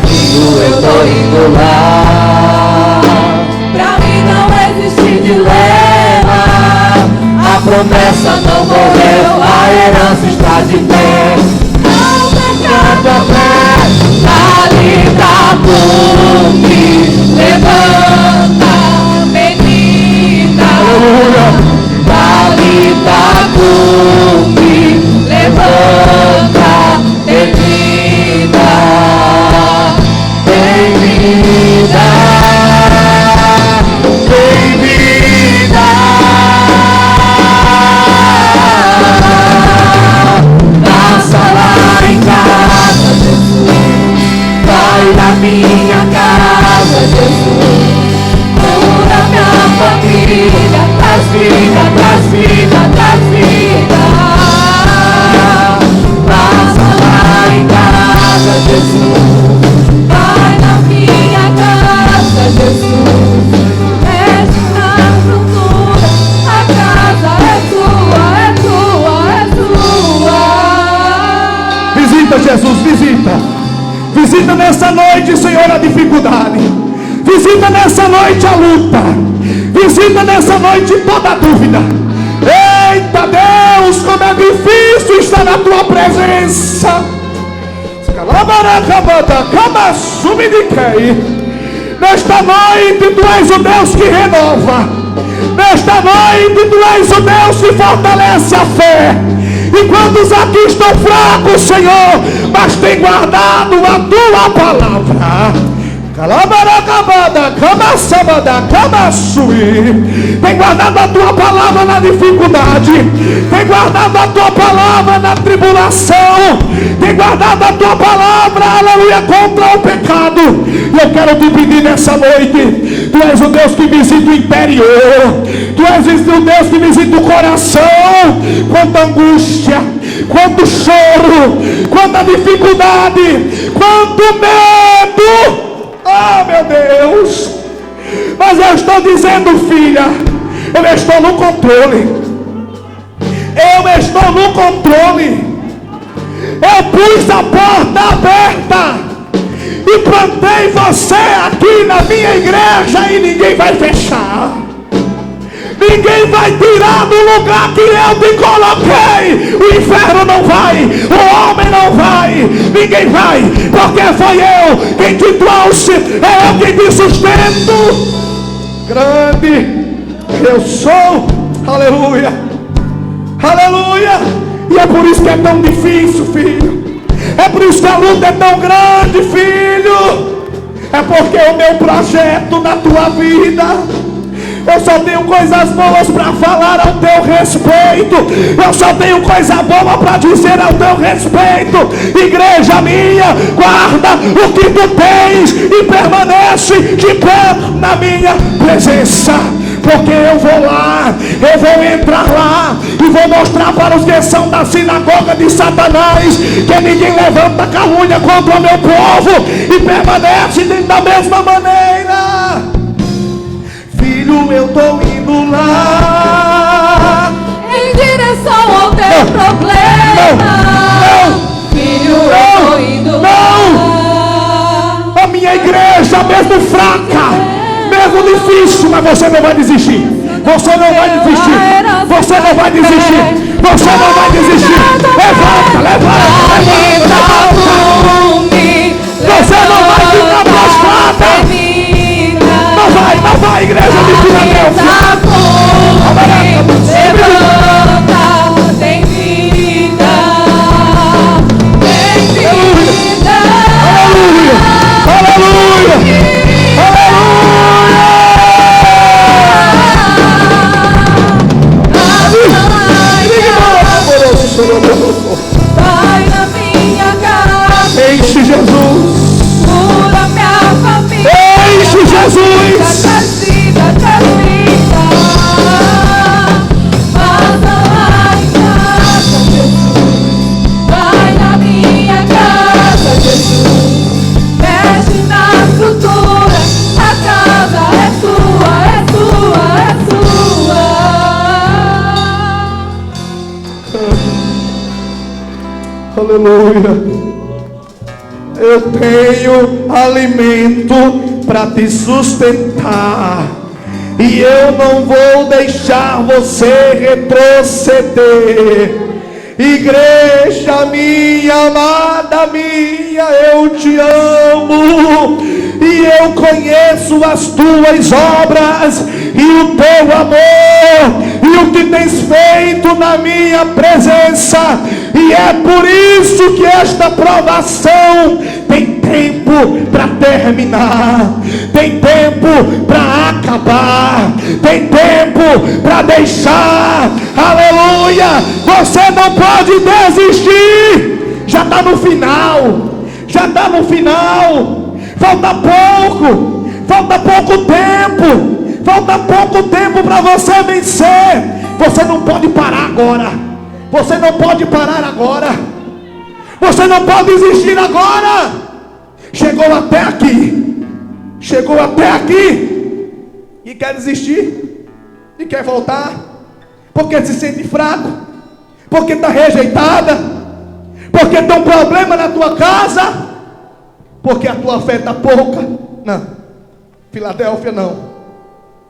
B: Filho, eu tô indo lá. Pra mim não existe dilema. A promessa não morreu, a herança está de pé. Não decanta a fé, ali tá cume. Levanta, menina. Talita cumi. Levanta, menina. Tem vida, tem vida. Passa lá em casa, Jesus. Vai na minha casa, Jesus. Cura minha família, traz vida, traz vida, traz vida. Passa lá em casa, Jesus. Vai na minha casa, Jesus. Mexe na estrutura, a casa é tua, é tua, é tua.
A: Visita, Jesus, visita. Visita nessa noite, Senhor, a dificuldade. Visita nessa noite a luta. Visita nessa noite toda dúvida. Eita Deus, como é difícil estar na tua presença. Nesta noite tu és o Deus que renova. Nesta noite tu és o Deus que fortalece a fé. E quantos aqui estão fracos, Senhor, mas tem guardado a tua palavra. Tem guardado a tua palavra na dificuldade. Tem guardado a tua palavra na tribulação. Tem guardado a tua palavra, aleluia, contra o pecado. E eu quero te pedir nessa noite: tu és o Deus que visita o interior. Tu és o Deus que visita o coração. Quanta angústia, quanto choro, quanta dificuldade, quanto medo. Oh meu Deus, mas eu estou dizendo, filha, eu estou no controle. Eu estou no controle. Eu pus a porta aberta e plantei você aqui na minha igreja e ninguém vai fechar. Ninguém vai tirar do lugar que eu te coloquei. O inferno não vai, o homem não vai, ninguém vai, porque foi eu quem te trouxe, é eu quem te sustento. Grande eu sou, aleluia, aleluia. E é por isso que é tão difícil, filho. É por isso que a luta é tão grande, filho. É porque o meu projeto na tua vida, eu só tenho coisas boas para falar ao teu respeito. Eu só tenho coisa boa para dizer ao teu respeito. Igreja minha, guarda o que tu tens e permanece de pé na minha presença. Porque eu vou lá, eu vou entrar lá e vou mostrar para os que são da sinagoga de Satanás que ninguém levanta calúnia contra o meu povo e permanece da mesma maneira. Filho, eu tô indo lá
B: em direção ao teu problema. Filho, eu tô indo lá.
A: A minha igreja, mesmo fraca, mesmo difícil, mas você não vai desistir. Você não vai desistir. Você não vai desistir. Você não vai desistir. Levanta, levanta, levanta. Você não vai ficar prostrada. Não vai, igreja de Filadélfia.
B: Levanta, tem vida, tem vida.
A: Aleluia, aleluia, aleluia.
B: Vai na minha casa,
A: Enche Jesus.
B: cura minha família.
A: Enche Jesus.
B: Passa lá em casa, Jesus. Vai na minha casa, Jesus. Mexe na estrutura. A casa é sua, é sua, é sua.
A: Aleluia. Eu tenho alimento para te sustentar, e eu não vou deixar você retroceder. Igreja minha, amada minha, eu te amo, e eu conheço as tuas obras, e o teu amor, e o que tens feito na minha presença, e é por isso que esta provação tem tempo para terminar, tem tempo para acabar, tem tempo para deixar, aleluia. Você não pode desistir, já está no final, já está no final, falta pouco tempo para você vencer. Você não pode parar agora, você não pode parar agora, você não pode desistir agora. Chegou até aqui e quer desistir, e quer voltar, porque se sente fraco, porque está rejeitada, porque tem um problema na tua casa, porque a tua fé está pouca. Não, Filadélfia não.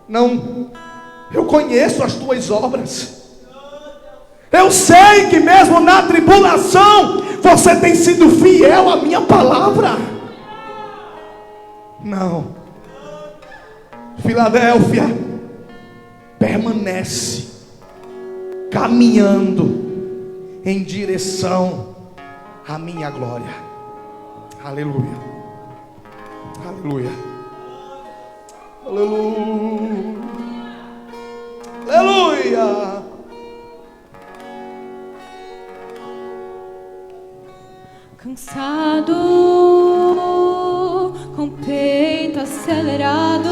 A: Não, eu conheço as tuas obras. Eu sei que mesmo na tribulação você tem sido fiel à minha palavra. Não, Filadélfia, permanece caminhando em direção à minha glória. Aleluia, aleluia, aleluia, aleluia.
B: Cansado, com peito acelerado,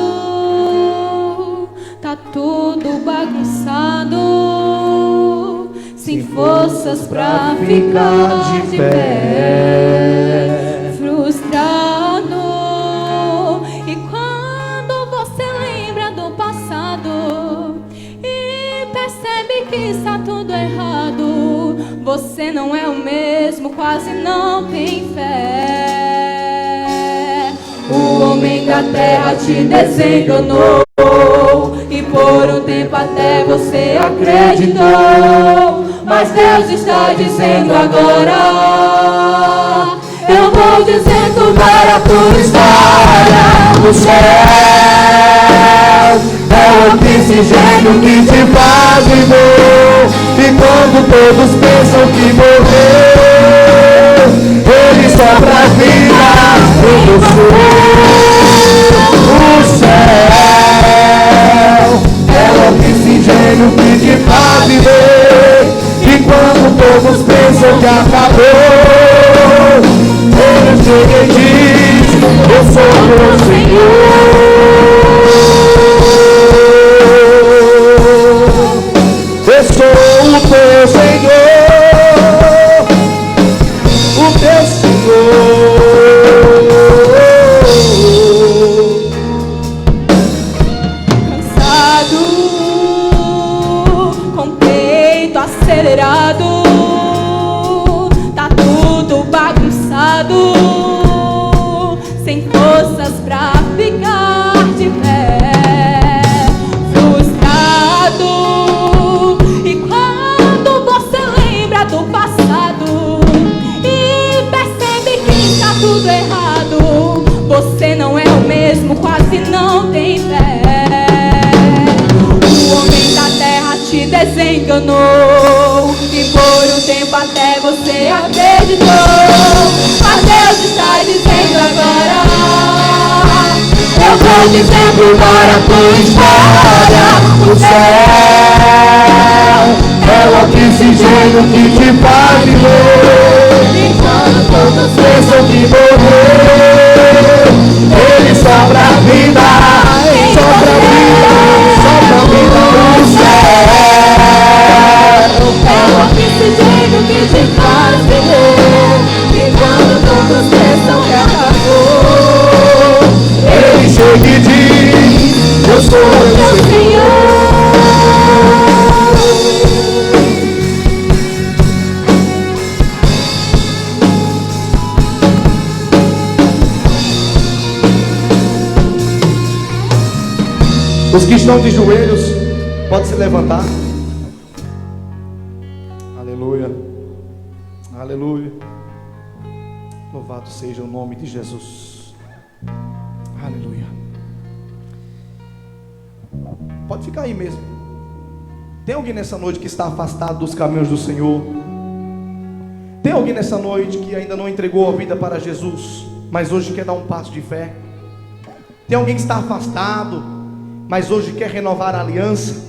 B: tá tudo bagunçado, sem forças pra ficar de pé, frustrado. E quando você lembra do passado e percebe que está tudo errado, você não é o mesmo, quase não tem fé. O homem da terra te desenganou, e por um tempo até você acreditou. Mas Deus está dizendo agora: eu vou dizer tudo para a tua história. O céu é o oxigênio que te faz viver. E quando todos pensam que morreu, Ele sopra a vida em você. O céu é o oxigênio que te faz viver. E quando todos pensam que acabou, Ele chega e diz: eu sou teu Senhor. Eu sou o teu Senhor, o teu Senhor. Cansado, com peito acelerado, tá tudo bagunçado, sem forças pra ficar de pé. Do passado e percebe que está tudo errado, você não é o mesmo, quase não tem fé. O homem da terra te desenganou, e por um tempo até você acreditou. Mas Deus está dizendo agora: eu vou dizendo para a tua história. O céu é o oxigênio que te faz viver. E quando todos pensam que morreu, Ele sopra a vida, sopra a vida, sopra a vida no céu. É o oxigênio que te faz viver. E quando todos pensam que acabou, Ele chega e diz: eu sou o teu Senhor.
A: Os que estão de joelhos, pode se levantar. Aleluia, aleluia. Louvado seja o nome de Jesus. Aleluia. Pode ficar aí mesmo. Tem alguém nessa noite que está afastado dos caminhos do Senhor? Tem alguém nessa noite que ainda não entregou a vida para Jesus, mas hoje quer dar um passo de fé? Tem alguém que está afastado, mas hoje quer renovar a aliança?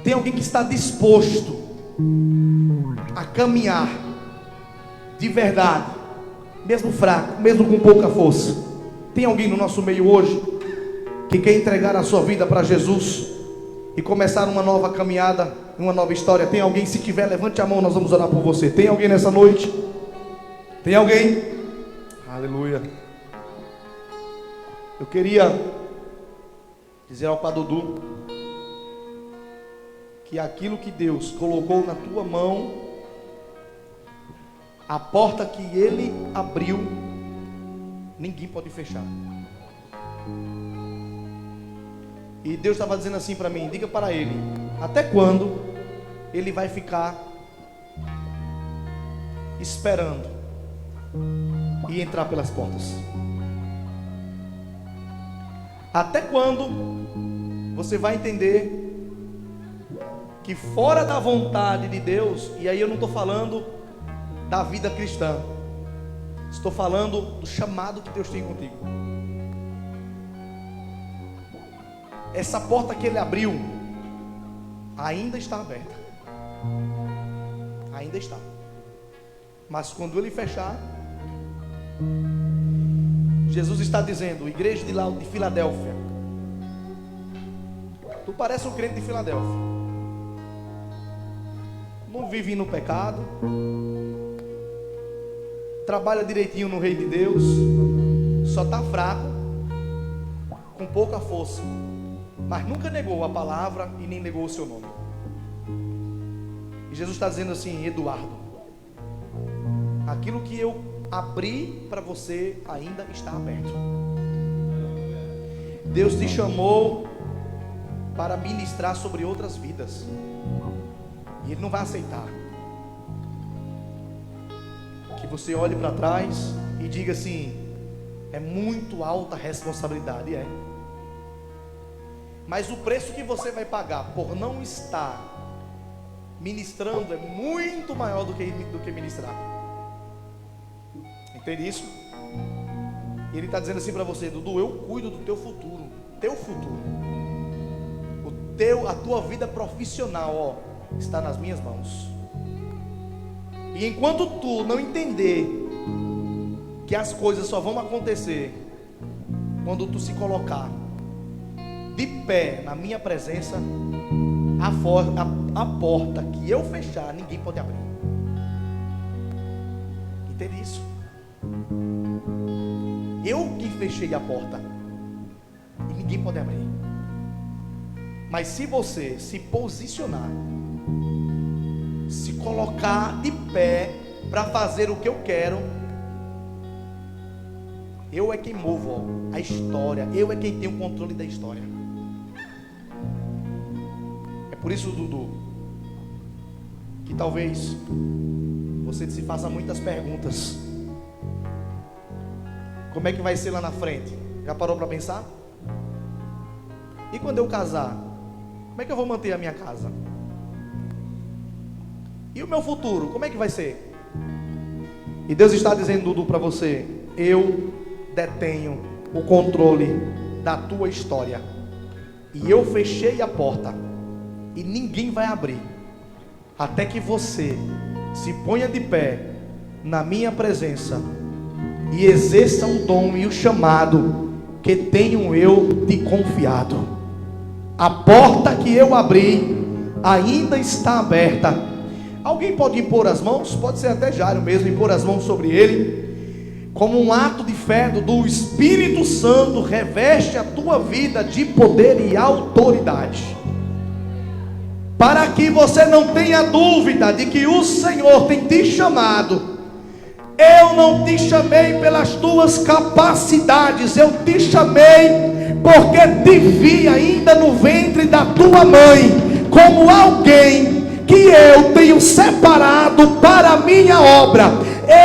A: Tem alguém que está disposto a caminhar de verdade, mesmo fraco, mesmo com pouca força? Tem alguém no nosso meio hoje que quer entregar a sua vida para Jesus e começar uma nova caminhada, uma nova história? Tem alguém? Se tiver, levante a mão, nós vamos orar por você. Tem alguém nessa noite? Tem alguém? Aleluia. Eu queria dizer ao Padre Dudu que aquilo que Deus colocou na tua mão, a porta que Ele abriu, ninguém pode fechar. E Deus estava dizendo assim para mim: diga para ele, até quando ele vai ficar esperando e entrar pelas portas? Até quando você vai entender que fora da vontade de Deus, e aí eu não estou falando da vida cristã, estou falando do chamado que Deus tem contigo. Essa porta que ele abriu ainda está aberta, ainda está, mas quando ele fechar, Jesus está dizendo: igreja de Filadélfia, tu parece um crente de Filadélfia, não vive no pecado, trabalha direitinho no reino de Deus, só está fraco, com pouca força, mas nunca negou a palavra e nem negou o seu nome. E Jesus está dizendo assim: Eduardo, aquilo que eu abri para você ainda está aberto. Deus te chamou para ministrar sobre outras vidas, e Ele não vai aceitar que você olhe para trás e diga assim: é muito alta a responsabilidade, é. Mas o preço que você vai pagar por não estar ministrando é muito maior do que ministrar. Entende isso? E Ele está dizendo assim para você: Dudu, eu cuido do teu futuro. Teu futuro, a tua vida profissional, ó, está nas minhas mãos. E enquanto tu não entender que as coisas só vão acontecer quando tu se colocar de pé na minha presença, a porta que eu fechar, ninguém pode abrir. Entende isso? Eu que fechei a porta e ninguém pode abrir. Mas se você se posicionar, se colocar de pé para fazer o que eu quero, eu é quem movo a história, eu é quem tem o controle da história. É por isso, Dudu, que talvez você se faça muitas perguntas. Como é que vai ser lá na frente? Já parou para pensar? E quando eu casar, como é que eu vou manter a minha casa? E o meu futuro, como é que vai ser? E Deus está dizendo, Dudu, para você: eu detenho o controle da tua história, e eu fechei a porta e ninguém vai abrir até que você se ponha de pé na minha presença e exerça o dom e o chamado que tenho eu te confiado. A porta que eu abri ainda está aberta. Alguém pode impor as mãos? Pode ser até Jairo mesmo, impor as mãos sobre ele, como um ato de fé do Espírito Santo. Reveste a tua vida de poder e autoridade, para que você não tenha dúvida de que o Senhor tem te chamado. Eu não te chamei pelas tuas capacidades, eu te chamei porque te vi ainda no ventre da tua mãe como alguém que eu tenho separado para a minha obra.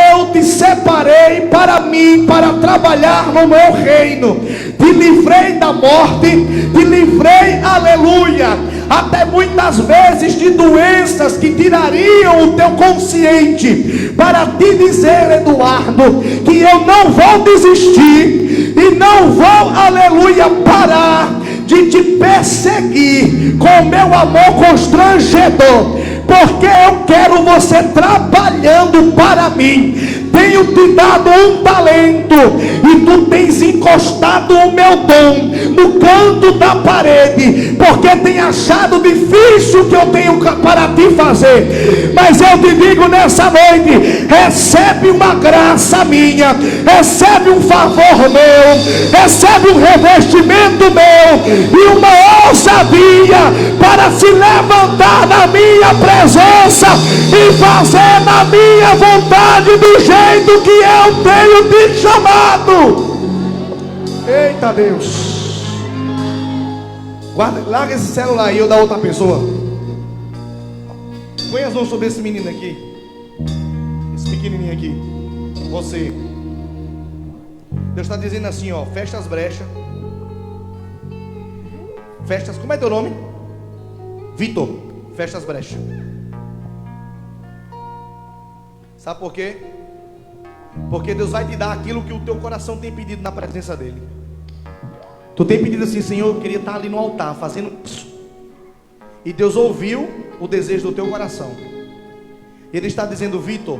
A: Eu te separei para mim, para trabalhar no meu reino. Te livrei da morte, te livrei, aleluia, até muitas vezes de doenças que tirariam o teu consciente, para te dizer, Eduardo, que eu não vou desistir e não vou, aleluia, parar de te perseguir com o meu amor constrangedor, porque eu quero você trabalhando para mim. Tenho te dado um talento e tu tens encostado o meu dom no canto da parede, porque tem achado difícil o que eu tenho para te fazer. Mas eu te digo nessa noite: recebe uma graça minha, recebe um favor meu, recebe um revestimento meu e uma ousadia para se levantar na minha presença e fazer na minha vontade do jeito que eu tenho te chamado. Eita Deus, Larga esse celular aí ou da outra pessoa. Põe as mãos sobre esse menino aqui. Esse pequenininho aqui. Você. Deus está dizendo assim, ó. Fecha as brechas. Fecha as... Como é teu nome? Vitor. Fecha as brechas. Sabe por quê? Porque Deus vai te dar aquilo que o teu coração tem pedido na presença dele. Tu tem pedido assim: Senhor, eu queria estar ali no altar fazendo isso. E Deus ouviu o desejo do teu coração. Ele está dizendo: Vitor,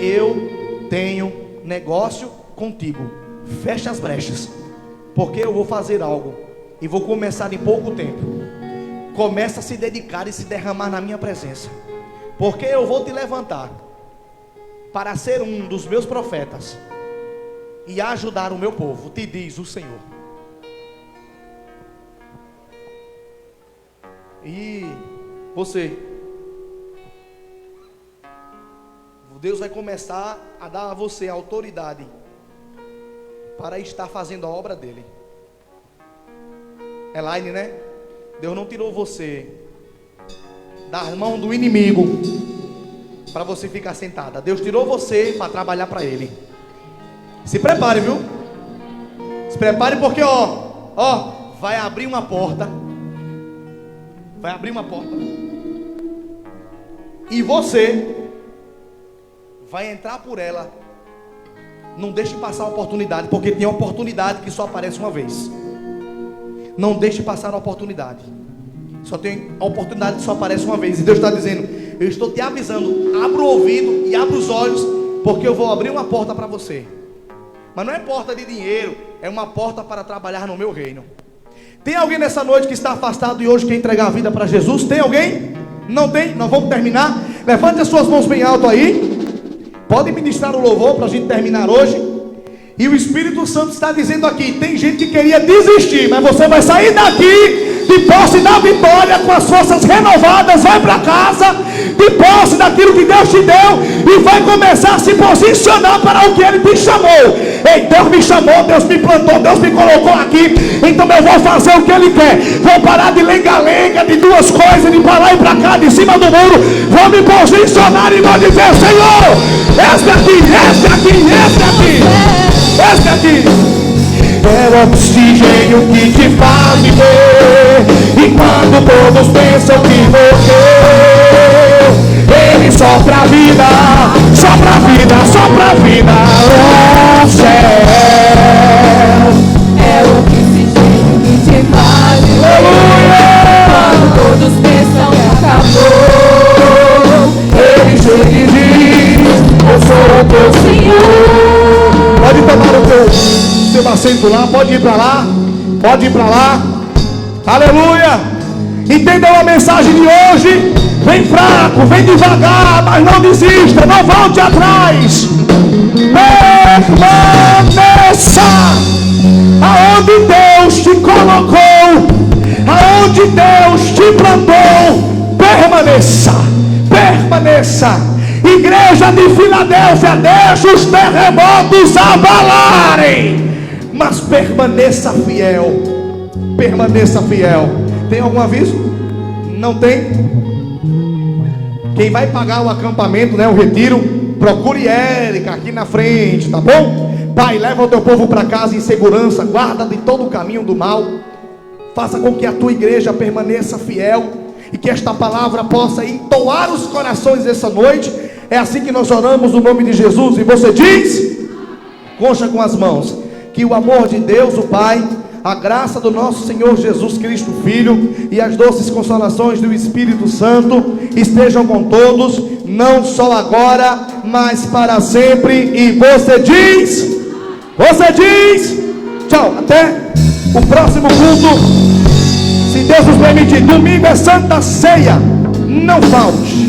A: eu tenho negócio contigo. Fecha as brechas, porque eu vou fazer algo e vou começar em pouco tempo. Começa a se dedicar e se derramar na minha presença, porque eu vou te levantar para ser um dos meus profetas e ajudar o meu povo, te diz o Senhor. E você, Deus vai começar a dar a você a autoridade para estar fazendo a obra dele. Elaine, né? Deus não tirou você das mãos do inimigo para você ficar sentada. Deus tirou você para trabalhar para ele. Se prepare, viu? Se prepare, porque vai abrir uma porta. Vai abrir uma porta. E você vai entrar por ela. Não deixe passar a oportunidade, porque tem oportunidade que só aparece uma vez. Não deixe passar a oportunidade. Só tem a oportunidade que só aparece uma vez. E Deus está dizendo: eu estou te avisando, abra o ouvido e abra os olhos, porque eu vou abrir uma porta para você. Mas não é porta de dinheiro, é uma porta para trabalhar no meu reino. Tem alguém nessa noite que está afastado e hoje quer entregar a vida para Jesus? Tem alguém? Não tem? Nós vamos terminar. Levante as suas mãos bem alto aí. Pode ministrar o louvor para a gente terminar hoje. E o Espírito Santo está dizendo aqui: tem gente que queria desistir, mas você vai sair daqui de posse da vitória, com as forças renovadas. Vai para casa de posse daquilo que Deus te deu, e vai começar a se posicionar para o que Ele te chamou. Ei, Deus me chamou, Deus me plantou, Deus me colocou aqui, então eu vou fazer o que Ele quer. Vou parar de lenga-lenga, de duas coisas, de para lá e para cá, de cima do muro. Vou me posicionar e vou dizer: Senhor, este aqui, este aqui, este aqui, este aqui. É o oxigênio que te faz viver. E quando todos pensam que morreu, Ele sopra a vida, sopra a vida, sopra a vida no céu. É o oxigênio que te faz viver. Quando todos pensam que acabou, Ele chega e diz: eu sou o teu Senhor. Pode tomar o teu seu assento lá, pode ir para lá, pode ir para lá. Aleluia. Entendeu a mensagem de hoje? Vem fraco, vem devagar, mas não desista, não volte atrás. Permaneça aonde Deus te colocou, aonde Deus te plantou. Permaneça, permaneça. Igreja de Filadélfia, deixa os terremotos abalarem, mas permaneça fiel. Permaneça fiel. Tem algum aviso? Não tem? Quem vai pagar o acampamento, né, o retiro, procure Érica aqui na frente, tá bom? Pai, leva o teu povo para casa em segurança, guarda de todo o caminho do mal. Faça com que a tua igreja permaneça fiel e que esta palavra possa entoar os corações essa noite. É assim que nós oramos no nome de Jesus. E você diz: concha com as mãos. Que o amor de Deus, o Pai, a graça do nosso Senhor Jesus Cristo, Filho, e as doces consolações do Espírito Santo estejam com todos, não só agora, mas para sempre. E você diz: tchau, até o próximo culto, se Deus nos permitir. Domingo é Santa Ceia, não falte.